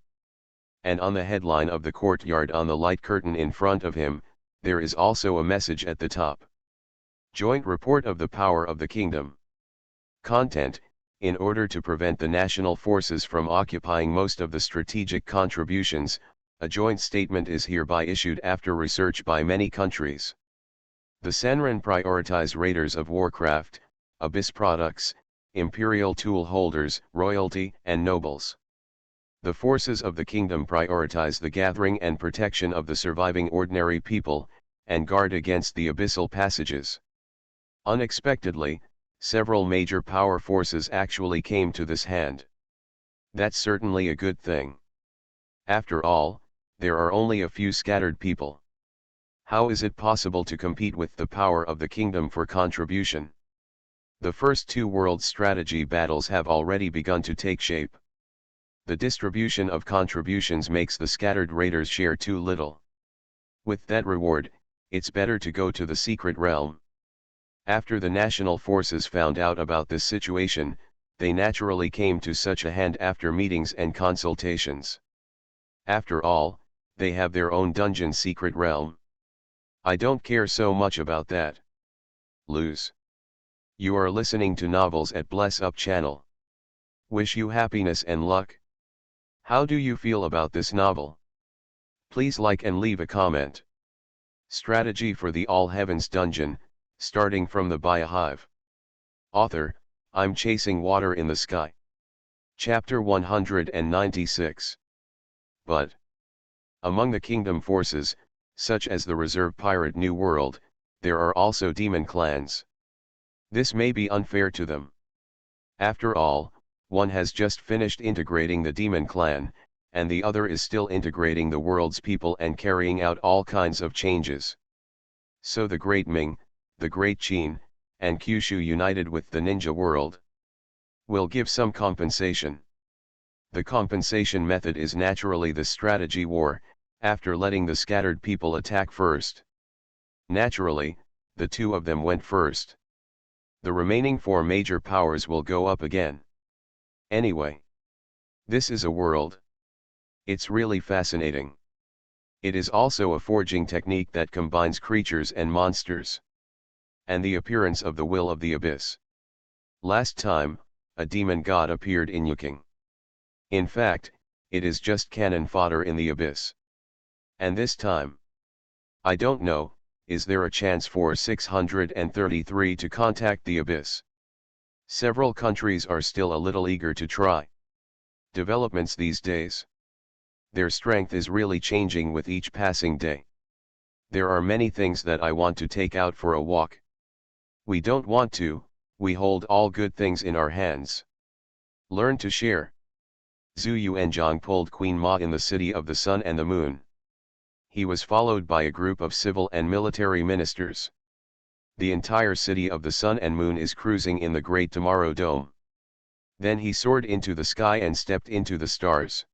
[SPEAKER 1] And on the headline of the courtyard on the light curtain in front of him, there is also a message at the top. Joint Report of the Power of the Kingdom. Content: in order to prevent the national forces from occupying most of the strategic contributions, a joint statement is hereby issued after research by many countries. The Senran prioritize raiders of Warcraft, Abyss products, Imperial tool holders, royalty, and nobles. The forces of the kingdom prioritize the gathering and protection of the surviving ordinary people, and guard against the abyssal passages. Unexpectedly, several major power forces actually came to this hand. That's certainly a good thing. After all, there are only a few scattered people. How is it possible to compete with the power of the kingdom for contribution? The first two world strategy battles have already begun to take shape. The distribution of contributions makes the scattered raiders share too little. With that reward, it's better to go to the secret realm. After the national forces found out about this situation, they naturally came to such a hand after meetings and consultations. After all, they have their own dungeon secret realm. I don't care so much about that. Lose. You are listening to Novels at Bless Up channel. Wish you happiness and luck. How do you feel about this novel? Please like and leave a comment. Strategy for the All Heavens Dungeon, starting from the Biohive. Author: I'm Chasing Water in the Sky. Chapter 196. But among the kingdom forces, such as the Reserve Pirate New World, there are also demon clans. This may be unfair to them. After all, one has just finished integrating the demon clan, and the other is still integrating the world's people and carrying out all kinds of changes. So the Great Ming, the Great Qin, and Kyushu united with the ninja world will give some compensation. The compensation method is naturally the strategy war, after letting the scattered people attack first. Naturally, the two of them went first. The remaining four major powers will go up again. Anyway, this is a world. It's really fascinating. It is also a forging technique that combines creatures and monsters. And the appearance of the will of the abyss. Last time, a demon god appeared in Yuking. In fact, it is just cannon fodder in the abyss. And this time, I don't know, is there a chance for 633 to contact the abyss? Several countries are still a little eager to try. Developments these days. Their strength is really changing with each passing day. There are many things that I want to take out for a walk. We don't want to, we hold all good things in our hands. Learn to share. Zhu Yuanzhang pulled Queen Ma in the city of the sun and the moon. He was followed by a group of civil and military ministers. The entire city of the sun and moon is cruising in the great tomorrow dome. Then he soared into the sky and stepped into the stars.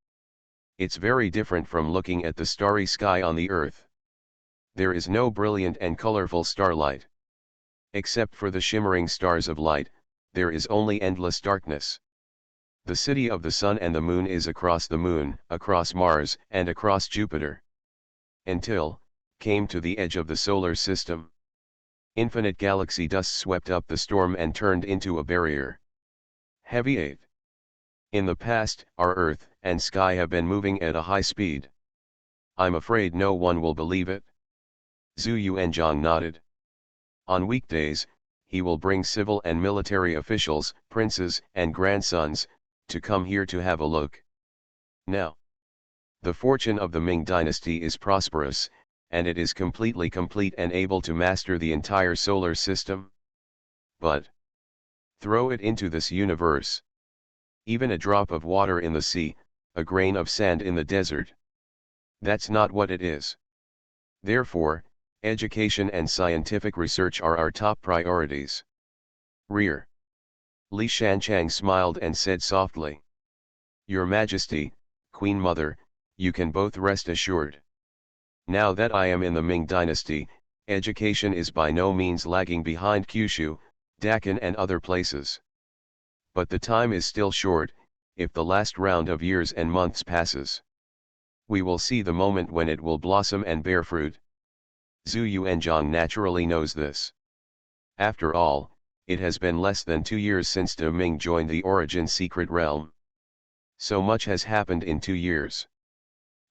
[SPEAKER 1] It's very different from looking at the starry sky on the earth. There is no brilliant and colorful starlight. Except for the shimmering stars of light, there is only endless darkness. The city of the sun and the moon is across the moon, across Mars, and across Jupiter. Until, came to the edge of the solar system. Infinite galaxy dust swept up the storm and turned into a barrier. Heavy 8. In the past, our Earth and sky have been moving at a high speed. I'm afraid no one will believe it. Zhu Yuanzhang nodded. On weekdays, he will bring civil and military officials, princes and grandsons, to come here to have a look. Now, the fortune of the Ming dynasty is prosperous, and it is completely complete and able to master the entire solar system. But throw it into this universe. Even a drop of water in the sea, a grain of sand in the desert. That's not what it is. Therefore, education and scientific research are our top priorities. Rear. Li Shanchang smiled and said softly. Your Majesty, Queen Mother, you can both rest assured. Now that I am in the Ming dynasty, education is by no means lagging behind Kyushu, Deccan and other places. But the time is still short, if the last round of years and months passes. We will see the moment when it will blossom and bear fruit. Zhu Yuanzhang naturally knows this. After all, it has been less than 2 years since De Ming joined the Origin secret realm. So much has happened in 2 years.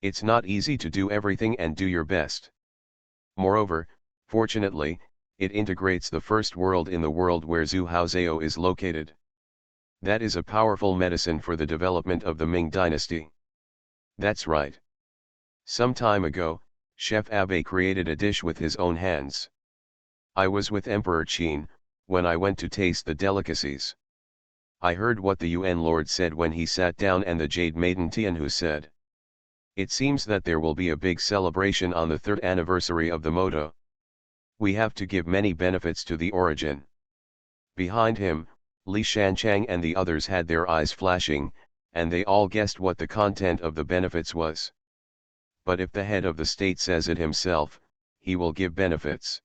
[SPEAKER 1] It's not easy to do everything and do your best. Moreover, fortunately, it integrates the first world in the world where Zhu Haozhou is located. That is a powerful medicine for the development of the Ming dynasty. That's right. Some time ago, Chef Abe created a dish with his own hands. I was with Emperor Qin, when I went to taste the delicacies. I heard what the Yuan Lord said when he sat down and the Jade Maiden Tianhu said. It seems that there will be a big celebration on the 3rd anniversary of the motto. We have to give many benefits to the Origin. Behind him, Li Shanchang and the others had their eyes flashing, and they all guessed what the content of the benefits was. But if the head of the state says it himself, he will give benefits.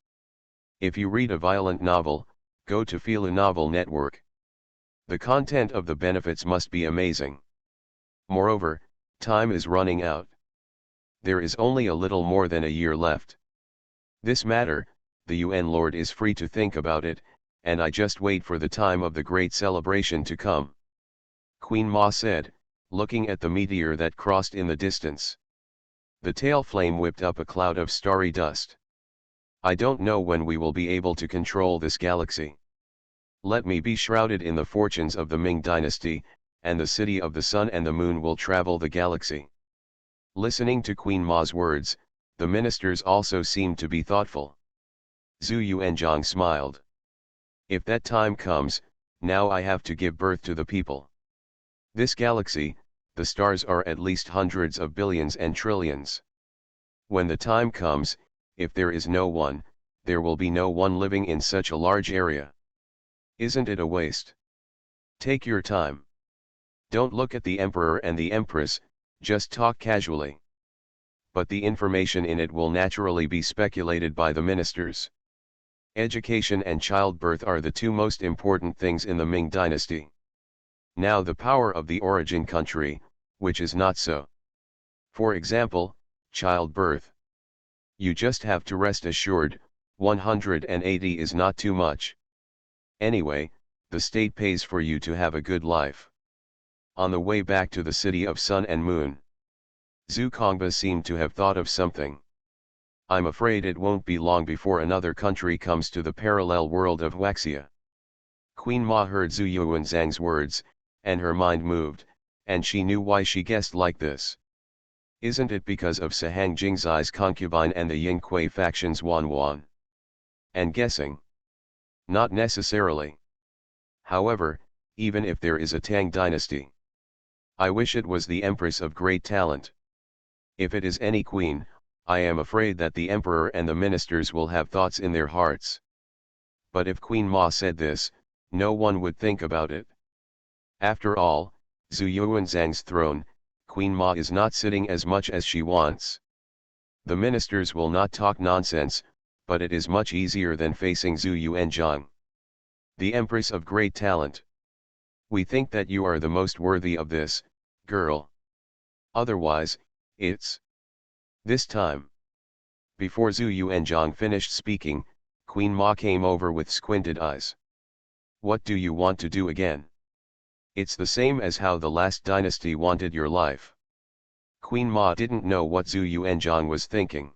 [SPEAKER 1] If you read a violent novel, go to Filu Novel Network. The content of the benefits must be amazing. Moreover, time is running out. There is only a little more than a year left. This matter, the Yuan Lord is free to think about it, and I just wait for the time of the great celebration to come. Queen Ma said, looking at the meteor that crossed in the distance. The tail flame whipped up a cloud of starry dust. I don't know when we will be able to control this galaxy. Let me be shrouded in the fortunes of the Ming dynasty, and the city of the sun and the moon will travel the galaxy. Listening to Queen Ma's words, the ministers also seemed to be thoughtful. Zhu Yuanzhang smiled. If that time comes, now I have to give birth to the people. This galaxy, the stars are at least hundreds of billions and trillions. When the time comes, if there is no one, there will be no one living in such a large area. Isn't it a waste? Take your time. Don't look at the emperor and the empress, just talk casually. But the information in it will naturally be speculated by the ministers. Education and childbirth are the 2 most important things in the Ming dynasty. Now the power of the origin country, which is not so. For example, childbirth. You just have to rest assured, 180 is not too much. Anyway, the state pays for you to have a good life. On the way back to the city of Sun and Moon, Zukongba seemed to have thought of something. I'm afraid it won't be long before another country comes to the parallel world of Huaxia. Queen Ma heard Zhu Yuanzhang's words, and her mind moved, and she knew why she guessed like this. Isn't it because of Sahang Jingzai's concubine and the Yin Kui faction's Wan Wan? And guessing? Not necessarily. However, even if there is a Tang dynasty, I wish it was the empress of great talent. If it is any queen, I am afraid that the emperor and the ministers will have thoughts in their hearts. But if Queen Ma said this, no one would think about it. After all, Zhu Yuanzhang's throne, Queen Ma is not sitting as much as she wants. The ministers will not talk nonsense, but it is much easier than facing Zhu Yuanzhang, the empress of great talent. We think that you are the most worthy of this, girl. Otherwise, it's this time. Before Zhu Yuanzhang finished speaking, Queen Ma came over with squinted eyes. What do you want to do again? It's the same as how the last dynasty wanted your life. Queen Ma didn't know what Zhu Yuanzhang was thinking.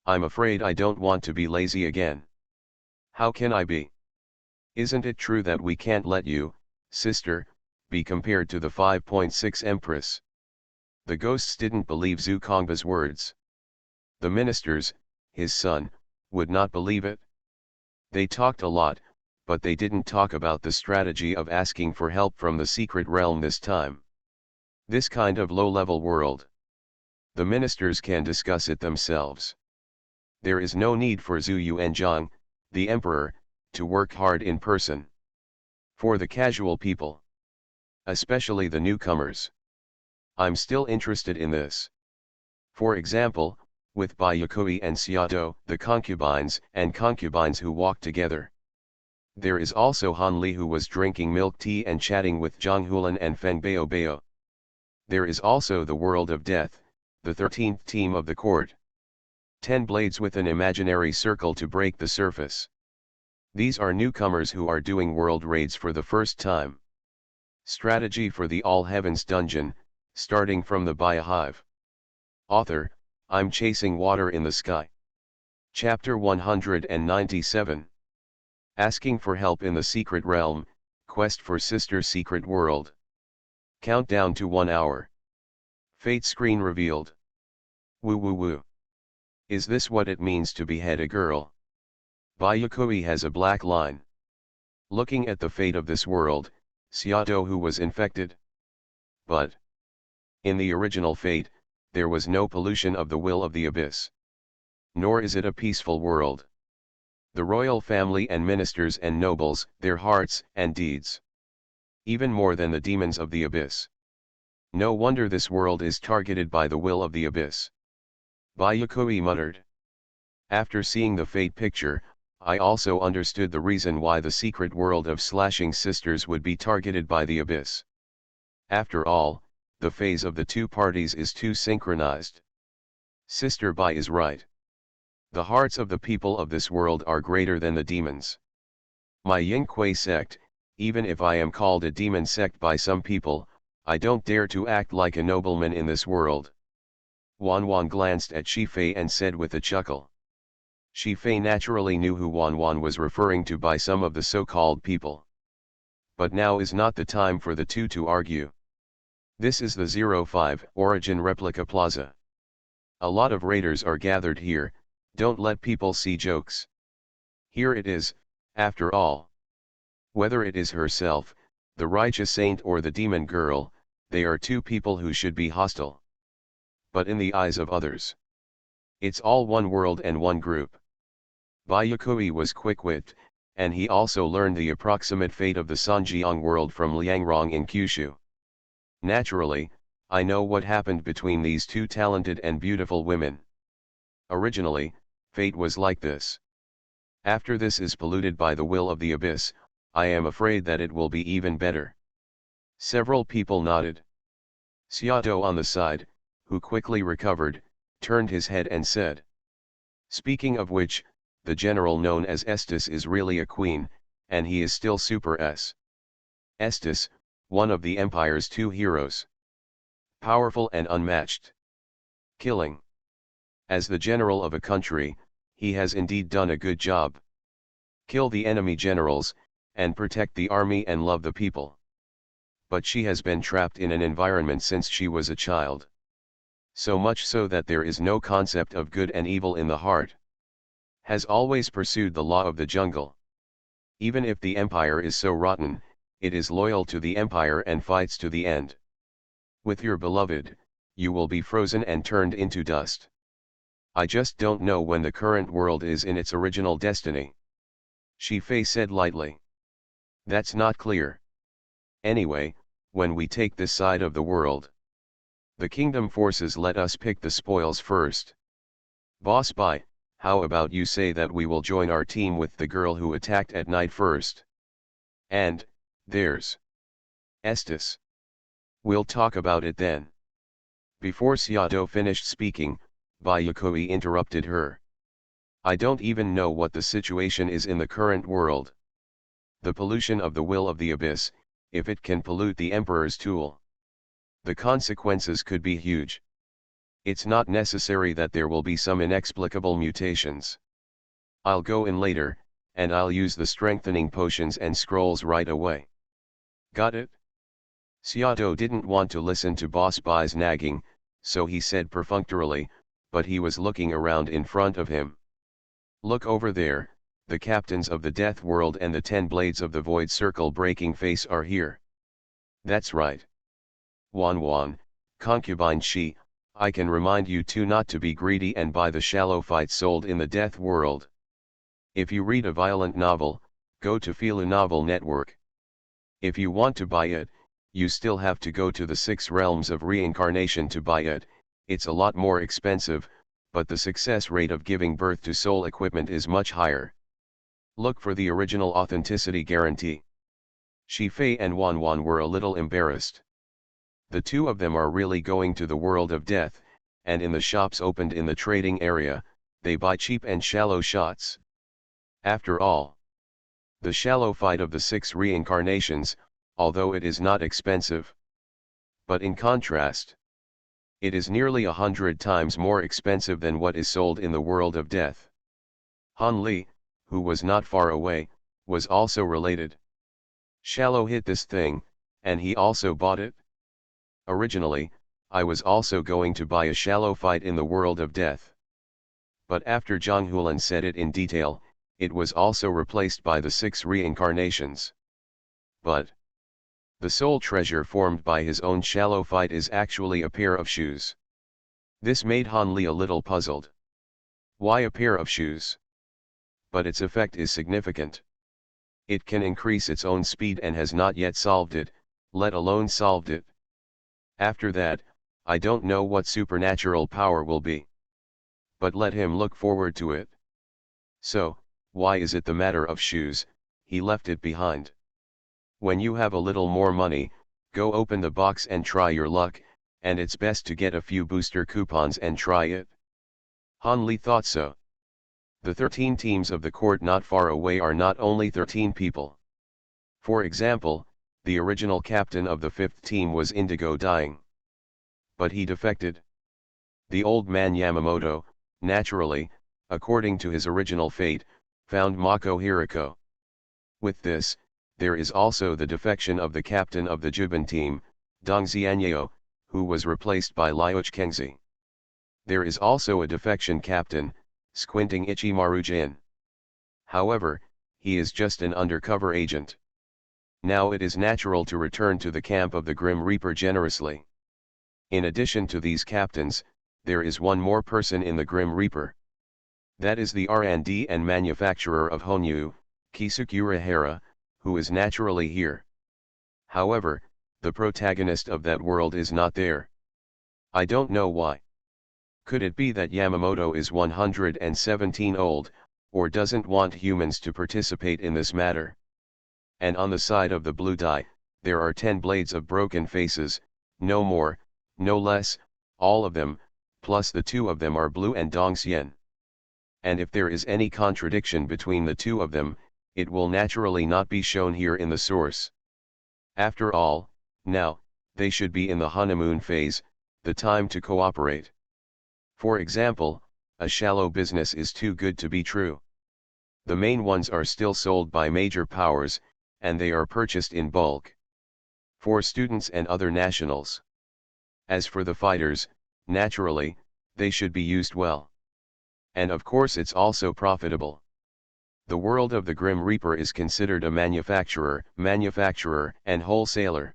[SPEAKER 1] I'm afraid I don't want to be lazy again. How can I be? Isn't it true that we can't let you, sister, be compared to the 5.6 Empress? The ghosts didn't believe Zukongba's words. The ministers, his son, would not believe it. They talked a lot, but they didn't talk about the strategy of asking for help from the secret realm this time. This kind of low-level world, the ministers can discuss it themselves. There is no need for Zhu Yuanzhang, the emperor, to work hard in person. For the casual people, especially the newcomers, I'm still interested in this. For example, with Biohive and Xiaodo, the concubines who walk together. There is also Han Li, who was drinking milk tea and chatting with Zhang Hulan and Feng Baobao. There is also the world of death, the 13th team of the court. 10 blades with an imaginary circle to break the surface. These are newcomers who are doing world raids for the first time. Strategy for the All Heavens dungeon, starting from the Biohive. Author, I'm chasing water in the sky. Chapter 197. Asking for help in the secret realm, quest for sister secret world. Countdown to 1 hour. Fate screen revealed. Woo woo woo. Is this what it means to behead a girl? Biohive has a black line. Looking at the fate of this world, Xiaodo who was infected. But in the original fate, there was no pollution of the will of the abyss. Nor is it a peaceful world. The royal family and ministers and nobles, their hearts and deeds. Even more than the demons of the abyss. No wonder this world is targeted by the will of the abyss. Biohive muttered. After seeing the fate picture, I also understood the reason why the secret world of slashing sisters would be targeted by the abyss. After all, the phase of the two parties is too synchronized. Sister Bai is right. The hearts of the people of this world are greater than the demons. My Yin Kui sect, even if I am called a demon sect by some people, I don't dare to act like a nobleman in this world. Wan Wan glanced at Shi Fei and said with a chuckle. Shi Fei naturally knew who Wan Wan was referring to by some of the so-called people. But now is not the time for the two to argue. This is the 05 Origin Replica Plaza. A lot of raiders are gathered here, don't let people see jokes. Here it is, after all. Whether it is herself, the righteous saint or the demon girl, they are two people who should be hostile. But in the eyes of others, it's all one world and one group. Biohive was quick-witted, and he also learned the approximate fate of the Sanjiang world from Liangrong in Kyushu. Naturally, I know what happened between these two talented and beautiful women. Originally, fate was like this. After this is polluted by the will of the abyss, I am afraid that it will be even better. Several people nodded. Xiaodo on the side, who quickly recovered, turned his head and said. Speaking of which, the general known as Estes is really a queen, and he is still Super S. Estes, one of the Empire's two heroes. Powerful and unmatched. Killing. As the general of a country, he has indeed done a good job. Kill the enemy generals, and protect the army and love the people. But she has been trapped in an environment since she was a child. So much so that there is no concept of good and evil in the heart. Has always pursued the law of the jungle. Even if the Empire is so rotten, it is loyal to the Empire and fights to the end. With your beloved, you will be frozen and turned into dust. I just don't know when the current world is in its original destiny. Shi-Fei said lightly. That's not clear. Anyway, when we take this side of the world, the kingdom forces let us pick the spoils first. Boss Bai, how about you say that we will join our team with the girl who attacked at night first? And, there's Estes. We'll talk about it then. Before Xiaodo finished speaking, Bayakoi interrupted her. I don't even know what the situation is in the current world. The pollution of the will of the abyss, if it can pollute the Emperor's tool. The consequences could be huge. It's not necessary that there will be some inexplicable mutations. I'll go in later, and I'll use the strengthening potions and scrolls right away. Got it? Xiaodo didn't want to listen to Boss Bai's nagging, so he said perfunctorily, but he was looking around in front of him. Look over there, the captains of the Death World and the 10 Blades of the Void Circle Breaking Face are here. That's right. Wan, concubine Shi, I can remind you too not to be greedy and buy the shallow fights sold in the Death World. If you read a violent novel, go to Filu Novel Network. If you want to buy it, you still have to go to the 6 realms of reincarnation to buy it. It's a lot more expensive, but the success rate of giving birth to soul equipment is much higher. Look for the original authenticity guarantee. Shi-Fei and Wan were a little embarrassed. The two of them are really going to the world of death, and in the shops opened in the trading area, they buy cheap and shallow shots. After all, the shallow fight of the 6 reincarnations, although it is not expensive. But in contrast, it is nearly 100 times more expensive than what is sold in the world of death. Han Li, who was not far away, was also related. Shallow hit this thing, and he also bought it. Originally, I was also going to buy a shallow fight in the world of death. But after Zhang Hulan said it in detail, it was also replaced by the 6 reincarnations. But the soul treasure formed by his own shallow fight is actually a pair of shoes. This made Han Li a little puzzled. Why a pair of shoes? But its effect is significant. It can increase its own speed and has not yet solved it, let alone solved it. After that, I don't know what supernatural power will be. But let him look forward to it. So, why is it the matter of shoes? He left it behind. When you have a little more money, go open the box and try your luck, and it's best to get a few booster coupons and try it. Han Li thought so. The 13 teams of the court not far away are not only 13 people. For example, the original captain of the 5th team was Indigo Dying. But he defected. The old man Yamamoto, naturally, according to his original fate, found Mako Hiriko. With this, there is also the defection of the captain of the Juban team, Dong Xianyeo, who was replaced by Liuch Kengzi. There is also a defection captain, Squinting Ichimaru Jin. However, he is just an undercover agent. Now it is natural to return to the camp of the Grim Reaper generously. In addition to these captains, there is one more person in the Grim Reaper. That is the R&D and manufacturer of Honyu, Kisukura Hara, who is naturally here. However, the protagonist of that world is not there. I don't know why. Could it be that Yamamoto is 117 old, or doesn't want humans to participate in this matter? And on the side of the blue die, there are 10 blades of broken faces, no more, no less, all of them, plus the 2 of them are blue and Dongxian. And if there is any contradiction between the 2 of them, it will naturally not be shown here in the source. After all, Now, they should be in the honeymoon phase, the time to cooperate. For example, a shallow business is too good to be true. The main ones are still sold by major powers, and they are purchased in bulk. For students and other nationals. As for the fighters, naturally, they should be used well. And of course it's also profitable. The world of the Grim Reaper is considered a manufacturer, and wholesaler.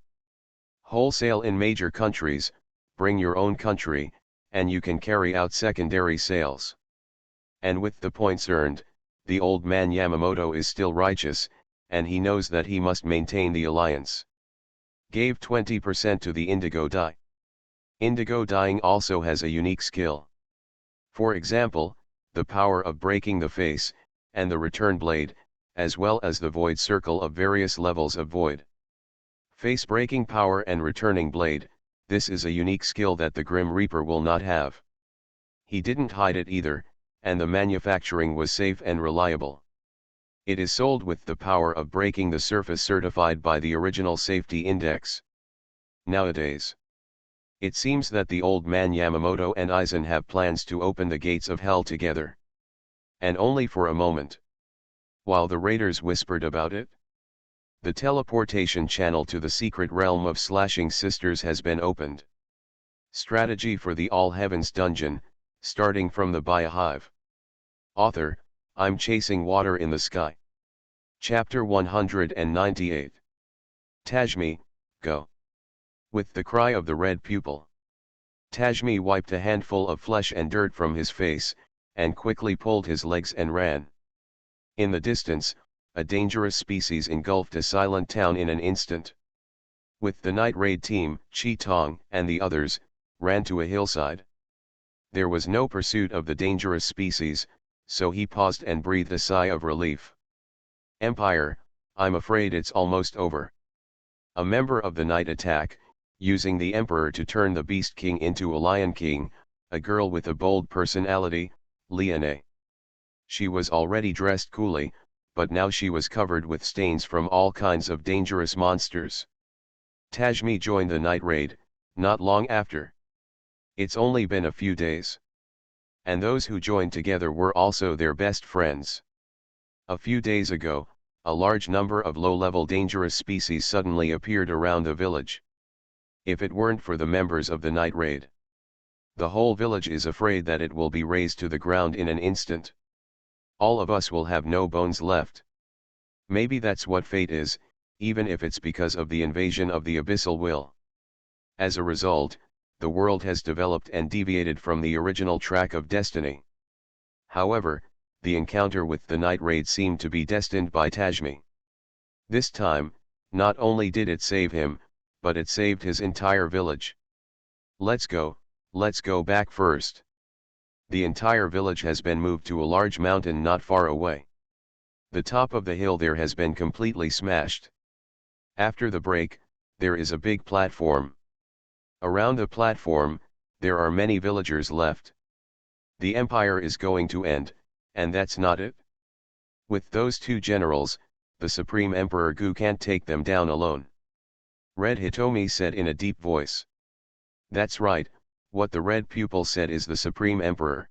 [SPEAKER 1] Wholesale in major countries, bring your own country, and you can carry out secondary sales. And with the points earned, the old man Yamamoto is still righteous, and he knows that he must maintain the alliance. Gave 20% to the indigo dye. Indigo dyeing also has a unique skill. For example, the power of breaking the face, and the return blade, as well as the void circle of various levels of void. Face breaking power and returning blade, this is a unique skill that the Grim Reaper will not have. He didn't hide it either, and the manufacturing was safe and reliable. It is sold with the power of breaking the surface certified by the original safety index. Nowadays, it seems that the old man Yamamoto and Aizen have plans to open the gates of hell together. And only for a moment. While the raiders whispered about it, the teleportation channel to the secret realm of Slashing Sisters has been opened. Strategy for the All Heavens dungeon, starting from the Biohive. Author, I'm chasing water in the sky. Chapter 198. Tajmi, go. With the cry of the red pupil, Tajmi wiped a handful of flesh and dirt from his face, and quickly pulled his legs and ran. In the distance, a dangerous species engulfed a silent town in an instant. With the night raid team, Chi Tong and the others, ran to a hillside. There was no pursuit of the dangerous species, so he paused and breathed a sigh of relief. Empire, I'm afraid it's almost over. A member of the night attack, using the Emperor to turn the Beast King into a Lion King, a girl with a bold personality, Liane. She was already dressed coolly, but now she was covered with stains from all kinds of dangerous monsters. Tajmi joined the night raid, not long after. It's only been a few days. And those who joined together were also their best friends. A few days ago, a large number of low-level dangerous species suddenly appeared around the village. If it weren't for the members of the night raid, the whole village is afraid that it will be razed to the ground in an instant. All of us will have no bones left. Maybe that's what fate is, even if it's because of the invasion of the abyssal will. As a result, the world has developed and deviated from the original track of destiny. However, the encounter with the night raid seemed to be destined by Tajmi. This time, not only did it save him, but it saved his entire village. Let's go back first. The entire village has been moved to a large mountain not far away. The top of the hill there has been completely smashed. After the break, there is a big platform. Around the platform, there are many villagers left. The empire is going to end, and that's not it. With those two generals, the Supreme Emperor Gu can't take them down alone. Red Hitomi said in a deep voice. That's right, what the red pupil said is the Supreme Emperor.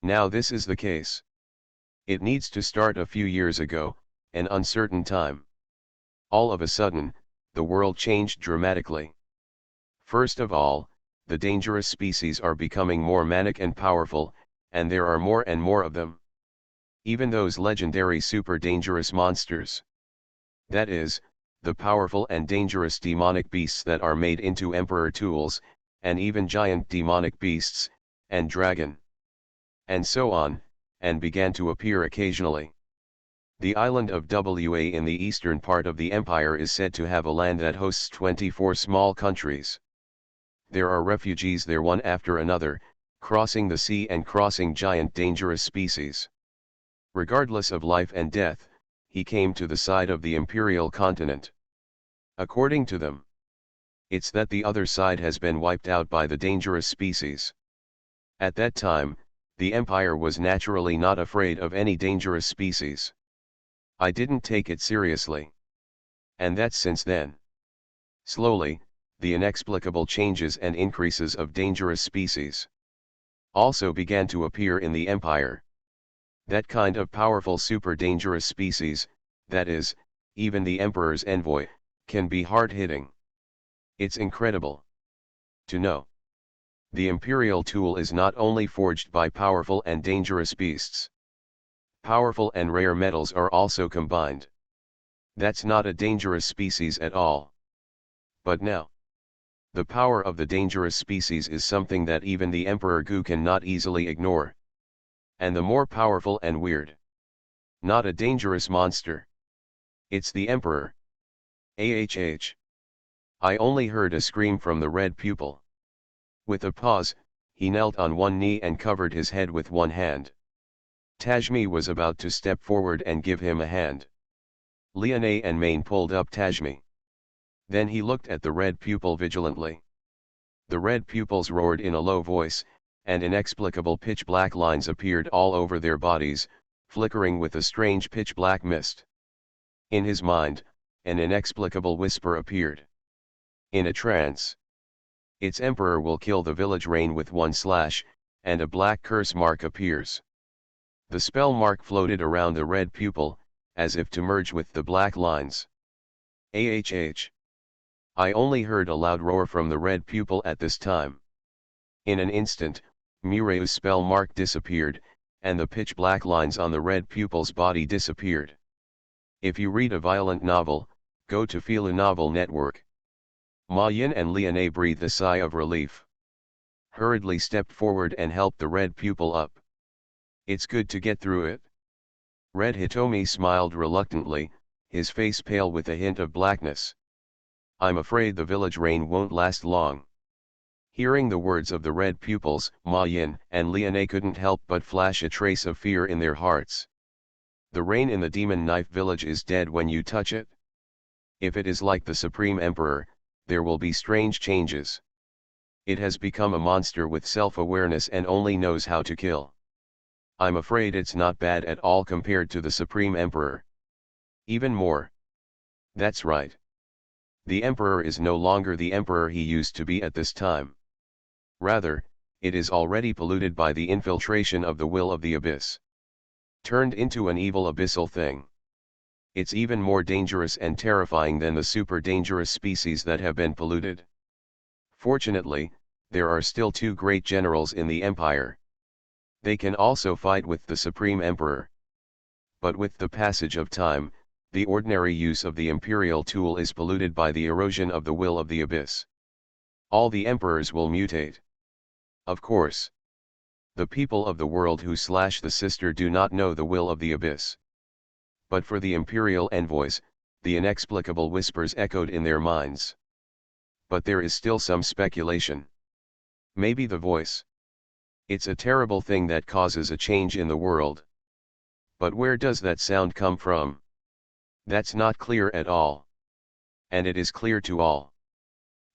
[SPEAKER 1] Now this is the case. It needs to start a few years ago, an uncertain time. All of a sudden, the world changed dramatically. First of all, the dangerous species are becoming more manic and powerful, and there are more and more of them. Even those legendary super dangerous monsters. That is, the powerful and dangerous demonic beasts that are made into emperor tools, and even giant demonic beasts, and dragon. And so on, and began to appear occasionally. The island of Wa in the eastern part of the empire is said to have a land that hosts 24 small countries. There are refugees there one after another, crossing the sea and crossing giant dangerous species. Regardless of life and death, he came to the side of the imperial continent. According to them, it's that the other side has been wiped out by the dangerous species. At that time, the empire was naturally not afraid of any dangerous species. I didn't take it seriously. And that's since then. Slowly, the inexplicable changes and increases of dangerous species also began to appear in the empire. That kind of powerful super dangerous species, that is, even the emperor's envoy, can be hard-hitting. It's incredible to know. The imperial tool is not only forged by powerful and dangerous beasts. Powerful and rare metals are also combined. That's not a dangerous species at all. But now, the power of the dangerous species is something that even the Emperor Gu cannot easily ignore. And the more powerful and weird. Not a dangerous monster. It's the Emperor. AHH. I only heard a scream from the red pupil. With a pause, he knelt on one knee and covered his head with one hand. Tajmi was about to step forward and give him a hand. Liane and Main pulled up Tajmi. Then he looked at the red pupil vigilantly. The red pupils roared in a low voice, and inexplicable pitch-black lines appeared all over their bodies, flickering with a strange pitch-black mist. In his mind, an inexplicable whisper appeared. In a trance. Its emperor will kill the village rain with one slash, and a black curse mark appears. The spell mark floated around the red pupil, as if to merge with the black lines. AHH. I only heard a loud roar from the red pupil at this time. In an instant, Murayu's spell mark disappeared, and the pitch-black lines on the red pupil's body disappeared. If you read a violent novel, go to Filu Novel Network. Ma Yin and Liane breathed a sigh of relief. Hurriedly stepped forward and helped the red pupil up. It's good to get through it. Red Hitomi smiled reluctantly, his face pale with a hint of blackness. I'm afraid the village rain won't last long. Hearing the words of the red pupils, Ma Yin and Liane couldn't help but flash a trace of fear in their hearts. The rain in the Demon Knife village is dead when you touch it. If it is like the Supreme Emperor, there will be strange changes. It has become a monster with self-awareness and only knows how to kill. I'm afraid it's not bad at all compared to the Supreme Emperor. Even more. That's right. The Emperor is no longer the Emperor he used to be at this time. Rather, it is already polluted by the infiltration of the will of the abyss. Turned into an evil abyssal thing. It's even more dangerous and terrifying than the super dangerous species that have been polluted. Fortunately, there are still two great generals in the Empire. They can also fight with the Supreme Emperor. But with the passage of time, the ordinary use of the imperial tool is polluted by the erosion of the will of the abyss. All the emperors will mutate. Of course. The people of the world who slash the sister do not know the will of the abyss. But for the imperial envoys, the inexplicable whispers echoed in their minds. But there is still some speculation. Maybe the voice. It's a terrible thing that causes a change in the world. But where does that sound come from? That's not clear at all. And it is clear to all.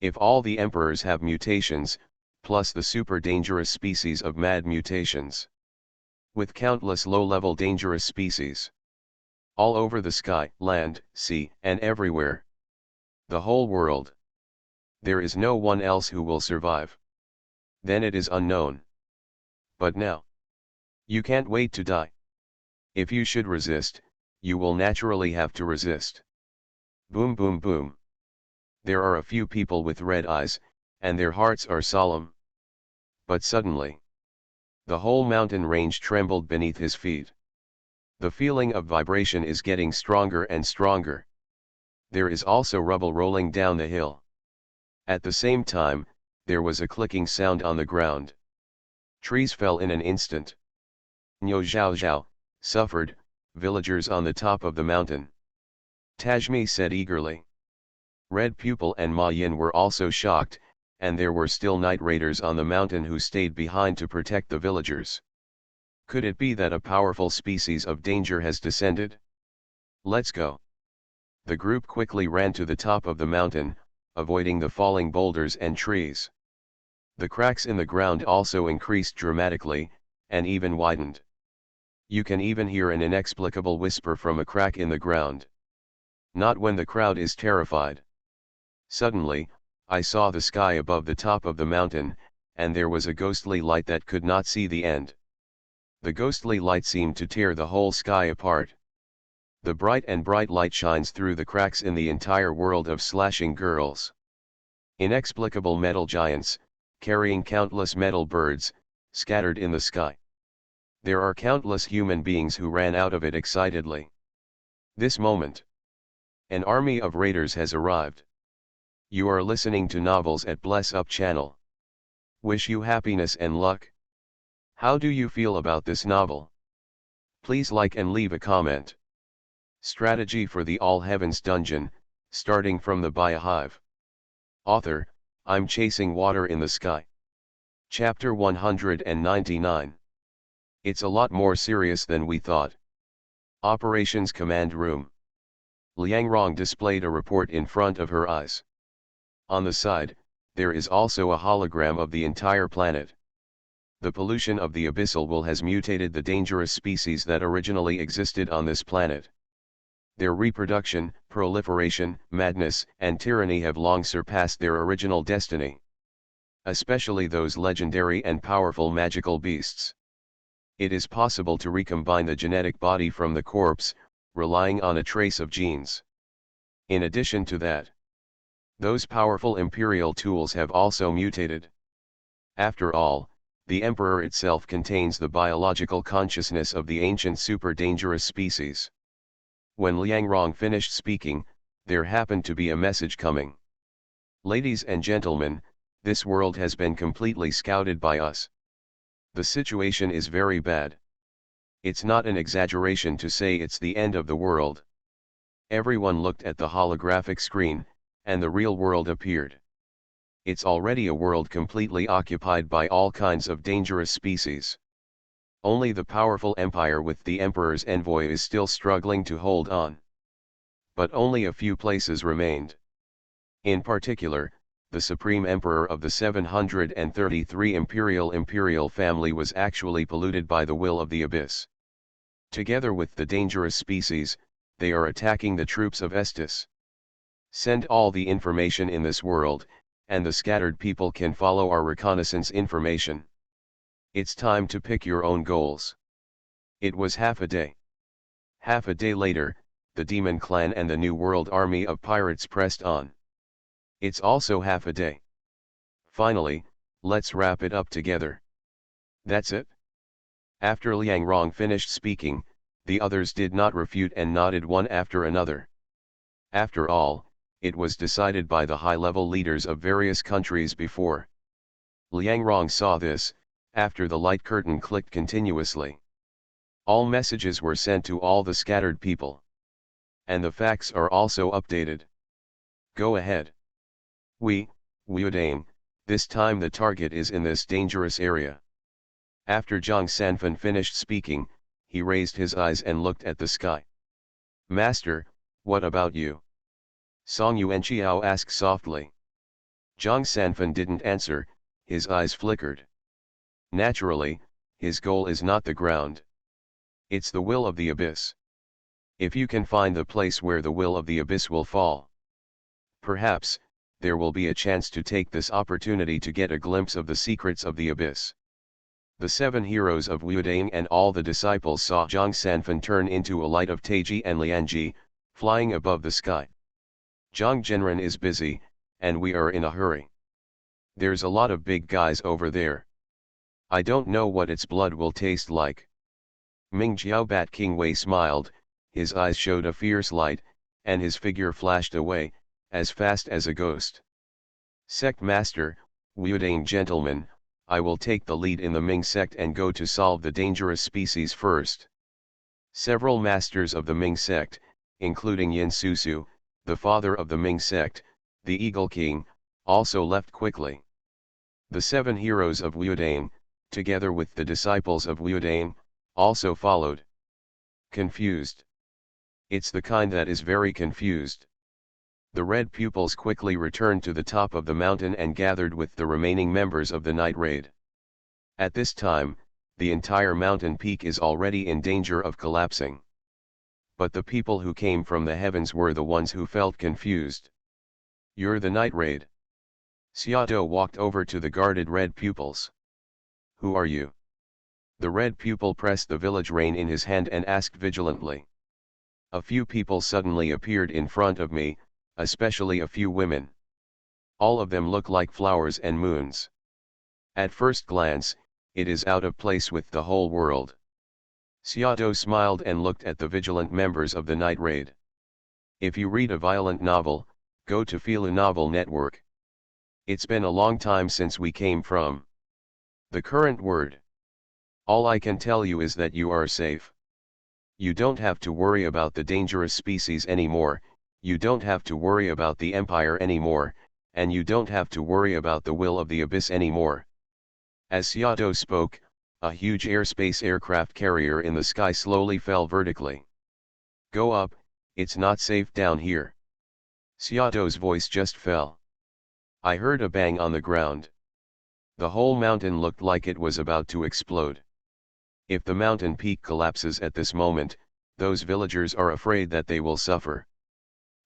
[SPEAKER 1] If all the emperors have mutations, plus the super dangerous species of mad mutations. With countless low-level dangerous species. All over the sky, land, sea, and everywhere. The whole world. There is no one else who will survive. Then it is unknown. But now. You can't wait to die. If you should resist, you will naturally have to resist. Boom boom boom. There are a few people with red eyes, and their hearts are solemn. But suddenly, the whole mountain range trembled beneath his feet. The feeling of vibration is getting stronger and stronger. There is also rubble rolling down the hill. At the same time, there was a clicking sound on the ground. Trees fell in an instant. Nyo Zhao Zhao suffered, villagers on the top of the mountain. Tajmi said eagerly. Red Pupil and Ma Yin were also shocked, and there were still night raiders on the mountain who stayed behind to protect the villagers. Could it be that a powerful species of danger has descended? Let's go. The group quickly ran to the top of the mountain, avoiding the falling boulders and trees. The cracks in the ground also increased dramatically, and even widened. You can even hear an inexplicable whisper from a crack in the ground. Not when the crowd is terrified. Suddenly, I saw the sky above the top of the mountain, and there was a ghostly light that could not see the end. The ghostly light seemed to tear the whole sky apart. The bright light shines through the cracks in the entire world of slashing girls. Inexplicable metal giants, carrying countless metal birds, scattered in the sky. There are countless human beings who ran out of it excitedly. This moment, an army of raiders has arrived. You are listening to Novels at Bless Up channel. Wish you happiness and luck. How do you feel about this novel? Please like and leave a comment. Strategy for the All Heavens Dungeon, starting from the Biohive. Author, I'm Chasing Water in the Sky. Chapter 199. It's a lot more serious than we thought. Operations Command Room. Liang Rong displayed a report in front of her eyes. On the side, there is also a hologram of the entire planet. The pollution of the abyssal will has mutated the dangerous species that originally existed on this planet. Their reproduction, proliferation, madness, and tyranny have long surpassed their original destiny. Especially those legendary and powerful magical beasts. It is possible to recombine the genetic body from the corpse, relying on a trace of genes. In addition to that, those powerful imperial tools have also mutated. After all, the Emperor itself contains the biological consciousness of the ancient super dangerous species. When Liang Rong finished speaking, there happened to be a message coming. Ladies and gentlemen, this world has been completely scouted by us. The situation is very bad. It's not an exaggeration to say it's the end of the world. Everyone looked at the holographic screen, and the real world appeared. It's already a world completely occupied by all kinds of dangerous species. Only the powerful empire with the Emperor's envoy is still struggling to hold on. But only a few places remained. In particular, the Supreme Emperor of the 733 Imperial family was actually polluted by the will of the Abyss. Together with the dangerous species, they are attacking the troops of Estus. Send all the information in this world, and the scattered people can follow our reconnaissance information. It's time to pick your own goals. It was half a day. Half a day later, the Demon Clan and the New World Army of Pirates pressed on. It's also half a day. Finally, let's wrap it up together. That's it? After Liang Rong finished speaking, the others did not refute and nodded one after another. After all, it was decided by the high-level leaders of various countries before. Liang Rong saw this, after the light curtain clicked continuously. All messages were sent to all the scattered people. And the facts are also updated. Go ahead. Wuodane, this time the target is in this dangerous area. After Zhang Sanfan finished speaking, he raised his eyes and looked at the sky. Master, what about you? Song Yuanqiao asked softly. Zhang Sanfan didn't answer, his eyes flickered. Naturally, his goal is not the ground. It's the will of the abyss. If you can find the place where the will of the abyss will fall, perhaps, there will be a chance to take this opportunity to get a glimpse of the secrets of the abyss. The 7 heroes of Wuodane and all the disciples saw Zhang Sanfan turn into a light of Taiji and Lianji, flying above the sky. Zhang Zhenren is busy, and we are in a hurry. There's a lot of big guys over there. I don't know what its blood will taste like. Ming Jiao Bat King Wei smiled, his eyes showed a fierce light, and his figure flashed away, as fast as a ghost. Sect Master, Wuodane gentlemen, I will take the lead in the Ming sect and go to solve the dangerous species first. Several masters of the Ming sect, including Yin Susu, the father of the Ming sect, the Eagle King, also left quickly. The 7 heroes of Wuodane, together with the disciples of Wuodane, also followed. Confused. It's the kind that is very confused. The red pupils quickly returned to the top of the mountain and gathered with the remaining members of the night raid. At this time, the entire mountain peak is already in danger of collapsing. But the people who came from the heavens were the ones who felt confused. You're the night raid. Seattle walked over to the guarded red pupils. Who are you? The red pupil pressed the village rein in his hand and asked vigilantly. A few people suddenly appeared in front of me, especially a few women. All of them look like flowers and moons. At first glance, it is out of place with the whole world. Seattle smiled and looked at the vigilant members of the night raid. If you read a violent novel, go to Feel a Novel Network. It's been a long time since we came from the current word. All I can tell you is that you are safe. You don't have to worry about the dangerous species anymore, you don't have to worry about the Empire anymore, and you don't have to worry about the will of the Abyss anymore. As Seattle spoke, a huge airspace aircraft carrier in the sky slowly fell vertically. Go up, it's not safe down here. Seattle's voice just fell. I heard a bang on the ground. The whole mountain looked like it was about to explode. If the mountain peak collapses at this moment, those villagers are afraid that they will suffer.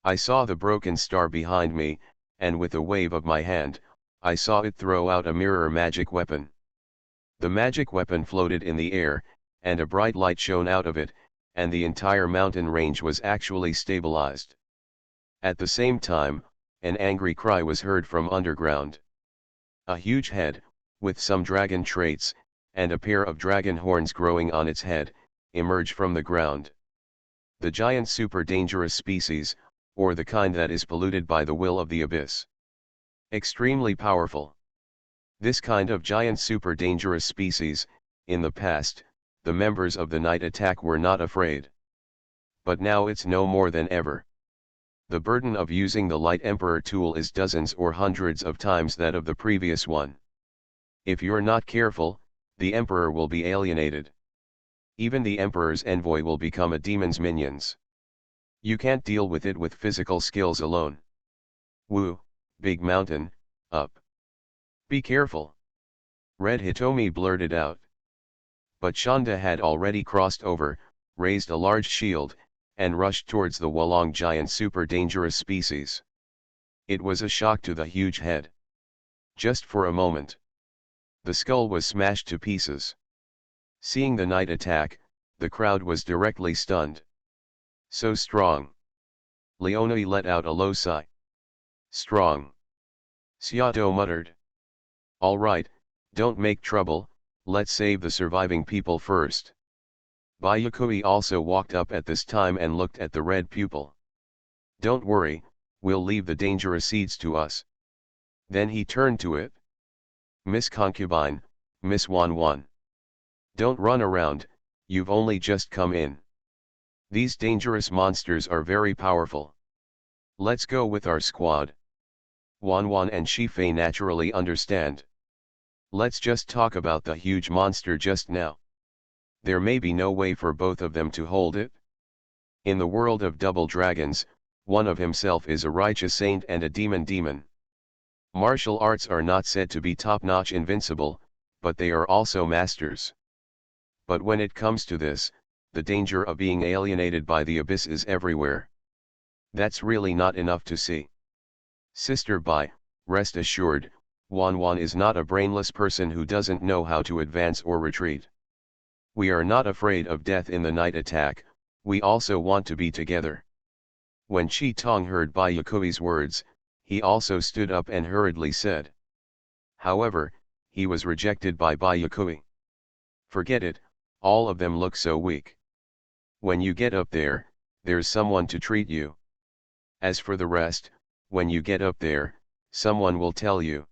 [SPEAKER 1] I saw the broken star behind me, and with a wave of my hand, I saw it throw out a mirror magic weapon. The magic weapon floated in the air, and a bright light shone out of it, and the entire mountain range was actually stabilized. At the same time, an angry cry was heard from underground. A huge head, with some dragon traits, and a pair of dragon horns growing on its head, emerged from the ground. The giant super dangerous species, or the kind that is polluted by the will of the Abyss. Extremely powerful. This kind of giant super dangerous species, in the past, the members of the night attack were not afraid. But now it's no more than ever. The burden of using the Light Emperor tool is dozens or hundreds of times that of the previous one. If you're not careful, the Emperor will be alienated. Even the Emperor's envoy will become a demon's minions. You can't deal with it with physical skills alone. Woo, big mountain, up. Be careful. Red Hitomi blurted out. But Shanda had already crossed over, raised a large shield, and rushed towards the Wolong giant super dangerous species. It was a shock to the huge head. Just for a moment. The skull was smashed to pieces. Seeing the night attack, the crowd was directly stunned. So strong. Leonie let out a low sigh. Strong. Seattle muttered. All right, don't make trouble, let's save the surviving people first. Bayakui also walked up at this time and looked at the red pupil. Don't worry, we'll leave the dangerous seeds to us. Then he turned to it. Miss Concubine, Miss Wan. Don't run around, you've only just come in. These dangerous monsters are very powerful. Let's go with our squad. Wan and Shifei naturally understand. Let's just talk about the huge monster just now. There may be no way for both of them to hold it. In the world of double dragons, one of himself is a righteous saint and a demon. Martial arts are not said to be top-notch invincible, but they are also masters. But when it comes to this, the danger of being alienated by the Abyss is everywhere. That's really not enough to see. Sister Bai, rest assured, Wan is not a brainless person who doesn't know how to advance or retreat. We are not afraid of death in the night attack, we also want to be together. When Chi Tong heard Bayakui's words, he also stood up and hurriedly said. However, he was rejected by Bayakui. Forget it, all of them look so weak. When you get up there, there's someone to treat you. As for the rest, when you get up there, someone will tell you.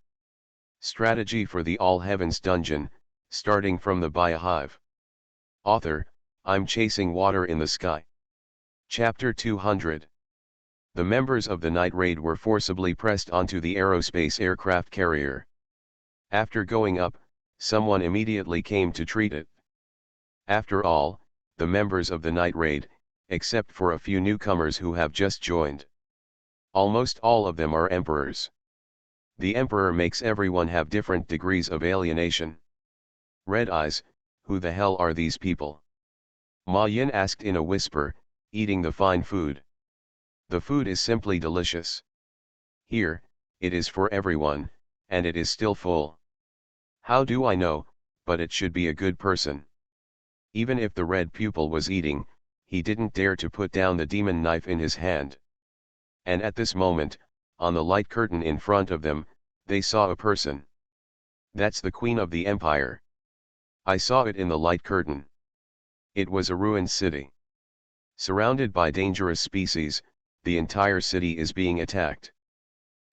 [SPEAKER 1] Strategy for the All Heavens Dungeon, starting from the Biohive. Author, I'm Chasing Water in the Sky. Chapter 200. The members of the night raid were forcibly pressed onto the aerospace aircraft carrier. After going up, someone immediately came to treat it. After all, the members of the night raid, except for a few newcomers who have just joined. Almost all of them are emperors. The emperor makes everyone have different degrees of alienation. Red Eyes, who the hell are these people? Ma Yin asked in a whisper, eating the fine food. The food is simply delicious. Here, it is for everyone, and it is still full. How do I know, but it should be a good person. Even if the red pupil was eating, he didn't dare to put down the demon knife in his hand. And at this moment, on the light curtain in front of them, they saw a person. That's the Queen of the Empire. I saw it in the light curtain. It was a ruined city. Surrounded by dangerous species, the entire city is being attacked.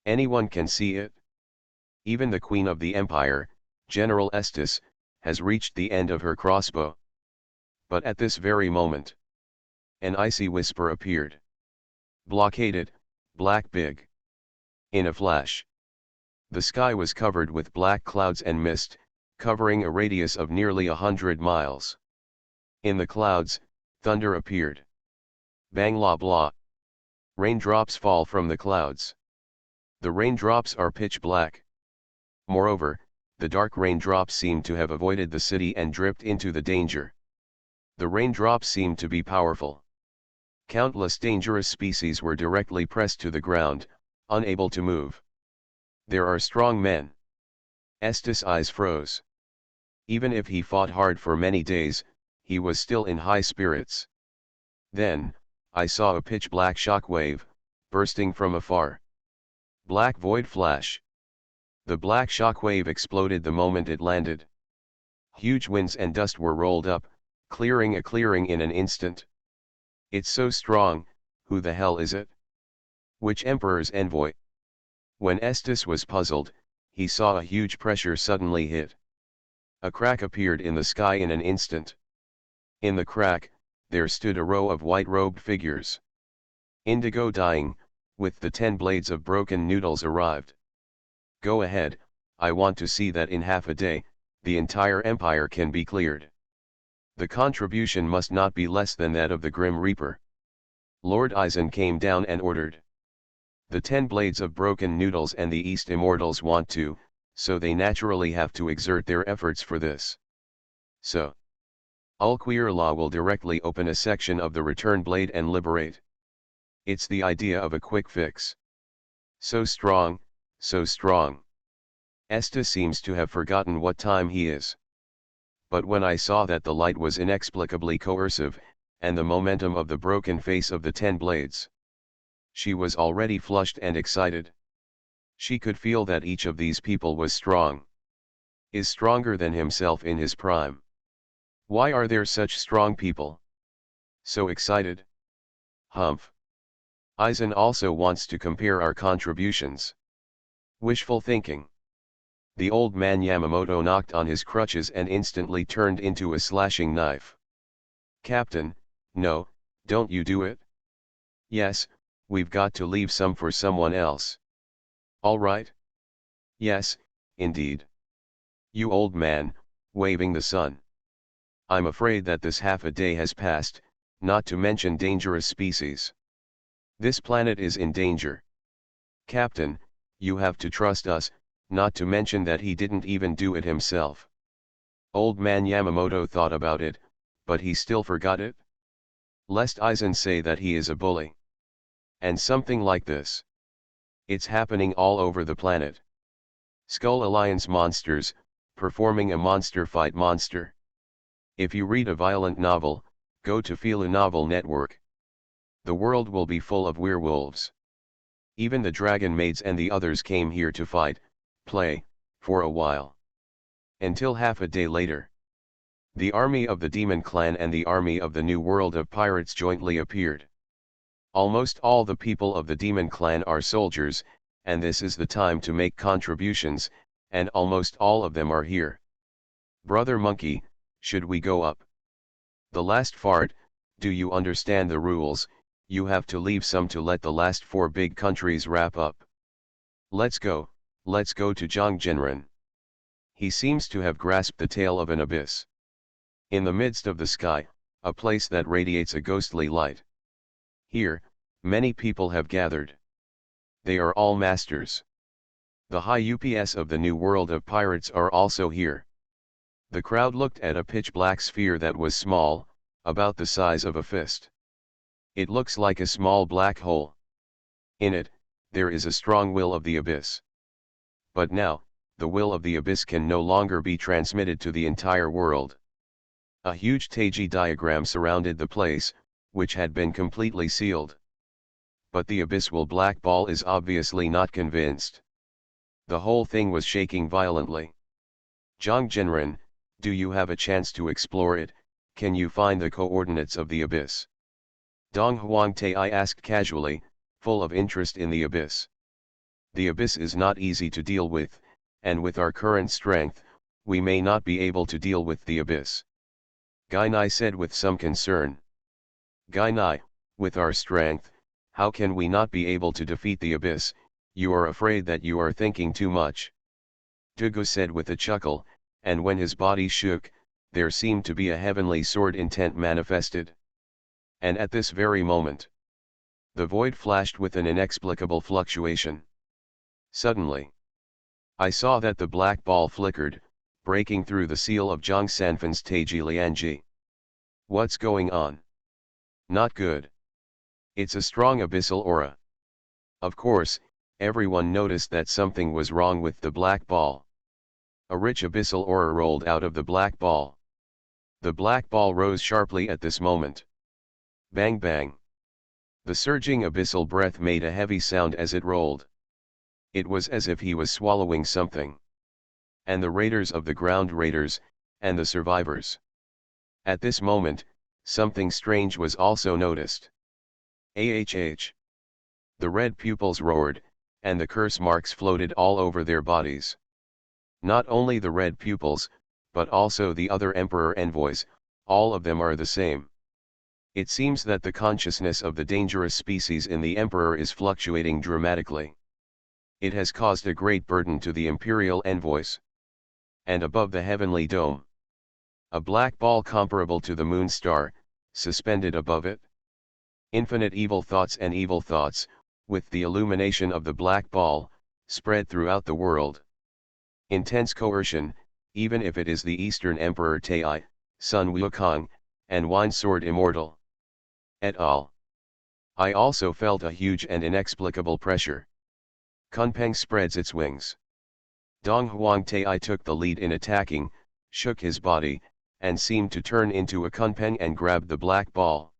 [SPEAKER 1] Anyone can see it. Even the Queen of the Empire, General Estes, has reached the end of her crossbow. But at this very moment, an icy whisper appeared. Blockaded, black big. In a flash, the sky was covered with black clouds and mist, covering a radius of nearly 100 miles. In the clouds, thunder appeared. Bang la blah. Raindrops fall from the clouds. The raindrops are pitch black. Moreover, the dark raindrops seem to have avoided the city and dripped into the danger. The raindrops seemed to be powerful. Countless dangerous species were directly pressed to the ground, unable to move. There are strong men. Estes' eyes froze. Even if he fought hard for many days, he was still in high spirits. Then, I saw a pitch-black shockwave, bursting from afar. Black void flash. The black shockwave exploded the moment it landed. Huge winds and dust were rolled up, clearing a clearing in an instant. It's so strong, who the hell is it? Which emperor's envoy? When Estes was puzzled, he saw a huge pressure suddenly hit. A crack appeared in the sky in an instant. In the crack, there stood a row of white-robed figures. Indigo dyeing, with the 10 blades of broken noodles arrived. Go ahead, I want to see that in half a day, the entire empire can be cleared. The contribution must not be less than that of the Grim Reaper. Lord Eisen came down and ordered. The 10 blades of broken noodles and the East Immortals want to, so they naturally have to exert their efforts for this. So, Ulquirla will directly open a section of the return blade and liberate. It's the idea of a quick fix. So strong, so strong. Estes seems to have forgotten what time he is. But when I saw that the light was inexplicably coercive, and the momentum of the broken face of the 10 blades, she was already flushed and excited. She could feel that each of these people was strong. Is stronger than himself in his prime. Why are there such strong people? So excited. Humph. Eisen also wants to compare our contributions. Wishful thinking. The old man Yamamoto knocked on his crutches and instantly turned into a slashing knife. Captain, no, don't you do it. Yes, we've got to leave some for someone else. All right? Yes, indeed. You old man, waving the sun. I'm afraid that this half a day has passed, not to mention dangerous species. This planet is in danger. Captain, you have to trust us, not to mention that he didn't even do it himself. Old man Yamamoto thought about it, but he still forgot it. Lest Eisen say that he is a bully. And something like this. It's happening all over the planet. Skull Alliance monsters, performing a monster fight monster. If you read a violent novel, go to Fila Novel Network. The world will be full of werewolves. Even the dragon maids and the others came here to fight, play, for a while. Until half a day later. The army of the Demon Clan and the army of the New World of Pirates jointly appeared. Almost all the people of the Demon Clan are soldiers, and this is the time to make contributions, and almost all of them are here. Brother Monkey, should we go up? The last fart, do you understand the rules? You have to leave some to let the last 4 big countries wrap up. Let's go to Zhangjianren. He seems to have grasped the tail of an abyss. In the midst of the sky, a place that radiates a ghostly light. Here, many people have gathered. They are all masters. The high UPS of the New World of Pirates are also here. The crowd looked at a pitch-black sphere that was small, about the size of a fist. It looks like a small black hole. In it, there is a strong will of the abyss. But now, the will of the abyss can no longer be transmitted to the entire world. A huge Taiji diagram surrounded the place, which had been completely sealed. But the abyssal black ball is obviously not convinced. The whole thing was shaking violently. Zhang Jinren, do you have a chance to explore it? Can you find the coordinates of the abyss? Dong Huangtai asked casually, full of interest in the abyss. The abyss is not easy to deal with, and with our current strength, we may not be able to deal with the abyss. Gai Nai said with some concern. Gai Nai, with our strength, how can we not be able to defeat the abyss? You are afraid that you are thinking too much. Dugu said with a chuckle, and when his body shook, there seemed to be a heavenly sword intent manifested. And at this very moment, the void flashed with an inexplicable fluctuation. Suddenly, I saw that the black ball flickered, breaking through the seal of Zhang Sanfan's Taiji Lianji. What's going on? Not good. It's a strong abyssal aura. Of course, everyone noticed that something was wrong with the black ball. A rich abyssal aura rolled out of the black ball. The black ball rose sharply at this moment. Bang bang. The surging abyssal breath made a heavy sound as it rolled. It was as if he was swallowing something. And the raiders of the ground raiders, and the survivors. At this moment, something strange was also noticed. AHH. The red pupils roared, and the curse marks floated all over their bodies. Not only the red pupils, but also the other emperor envoys, all of them are the same. It seems that the consciousness of the dangerous species in the emperor is fluctuating dramatically. It has caused a great burden to the imperial envoys. And above the heavenly dome, a black ball comparable to the moon star, suspended above it. Infinite evil thoughts, with the illumination of the black ball, spread throughout the world. Intense coercion, even if it is the Eastern Emperor Tai, Sun Wukong, and Wine Sword Immortal. Et al. I also felt a huge and inexplicable pressure. Kunpeng spreads its wings. Dong Huangtai took the lead in attacking, shook his body, and seemed to turn into a Kunpeng and grabbed the black ball.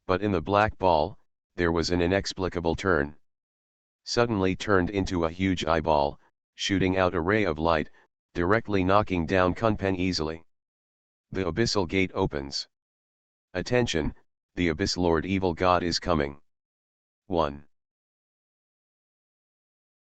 [SPEAKER 1] But in the black ball, there was an inexplicable turn. Suddenly turned into a huge eyeball, shooting out a ray of light, directly knocking down Kunpeng easily. The abyssal gate opens. Attention, the Abyss Lord Evil God is coming. 1.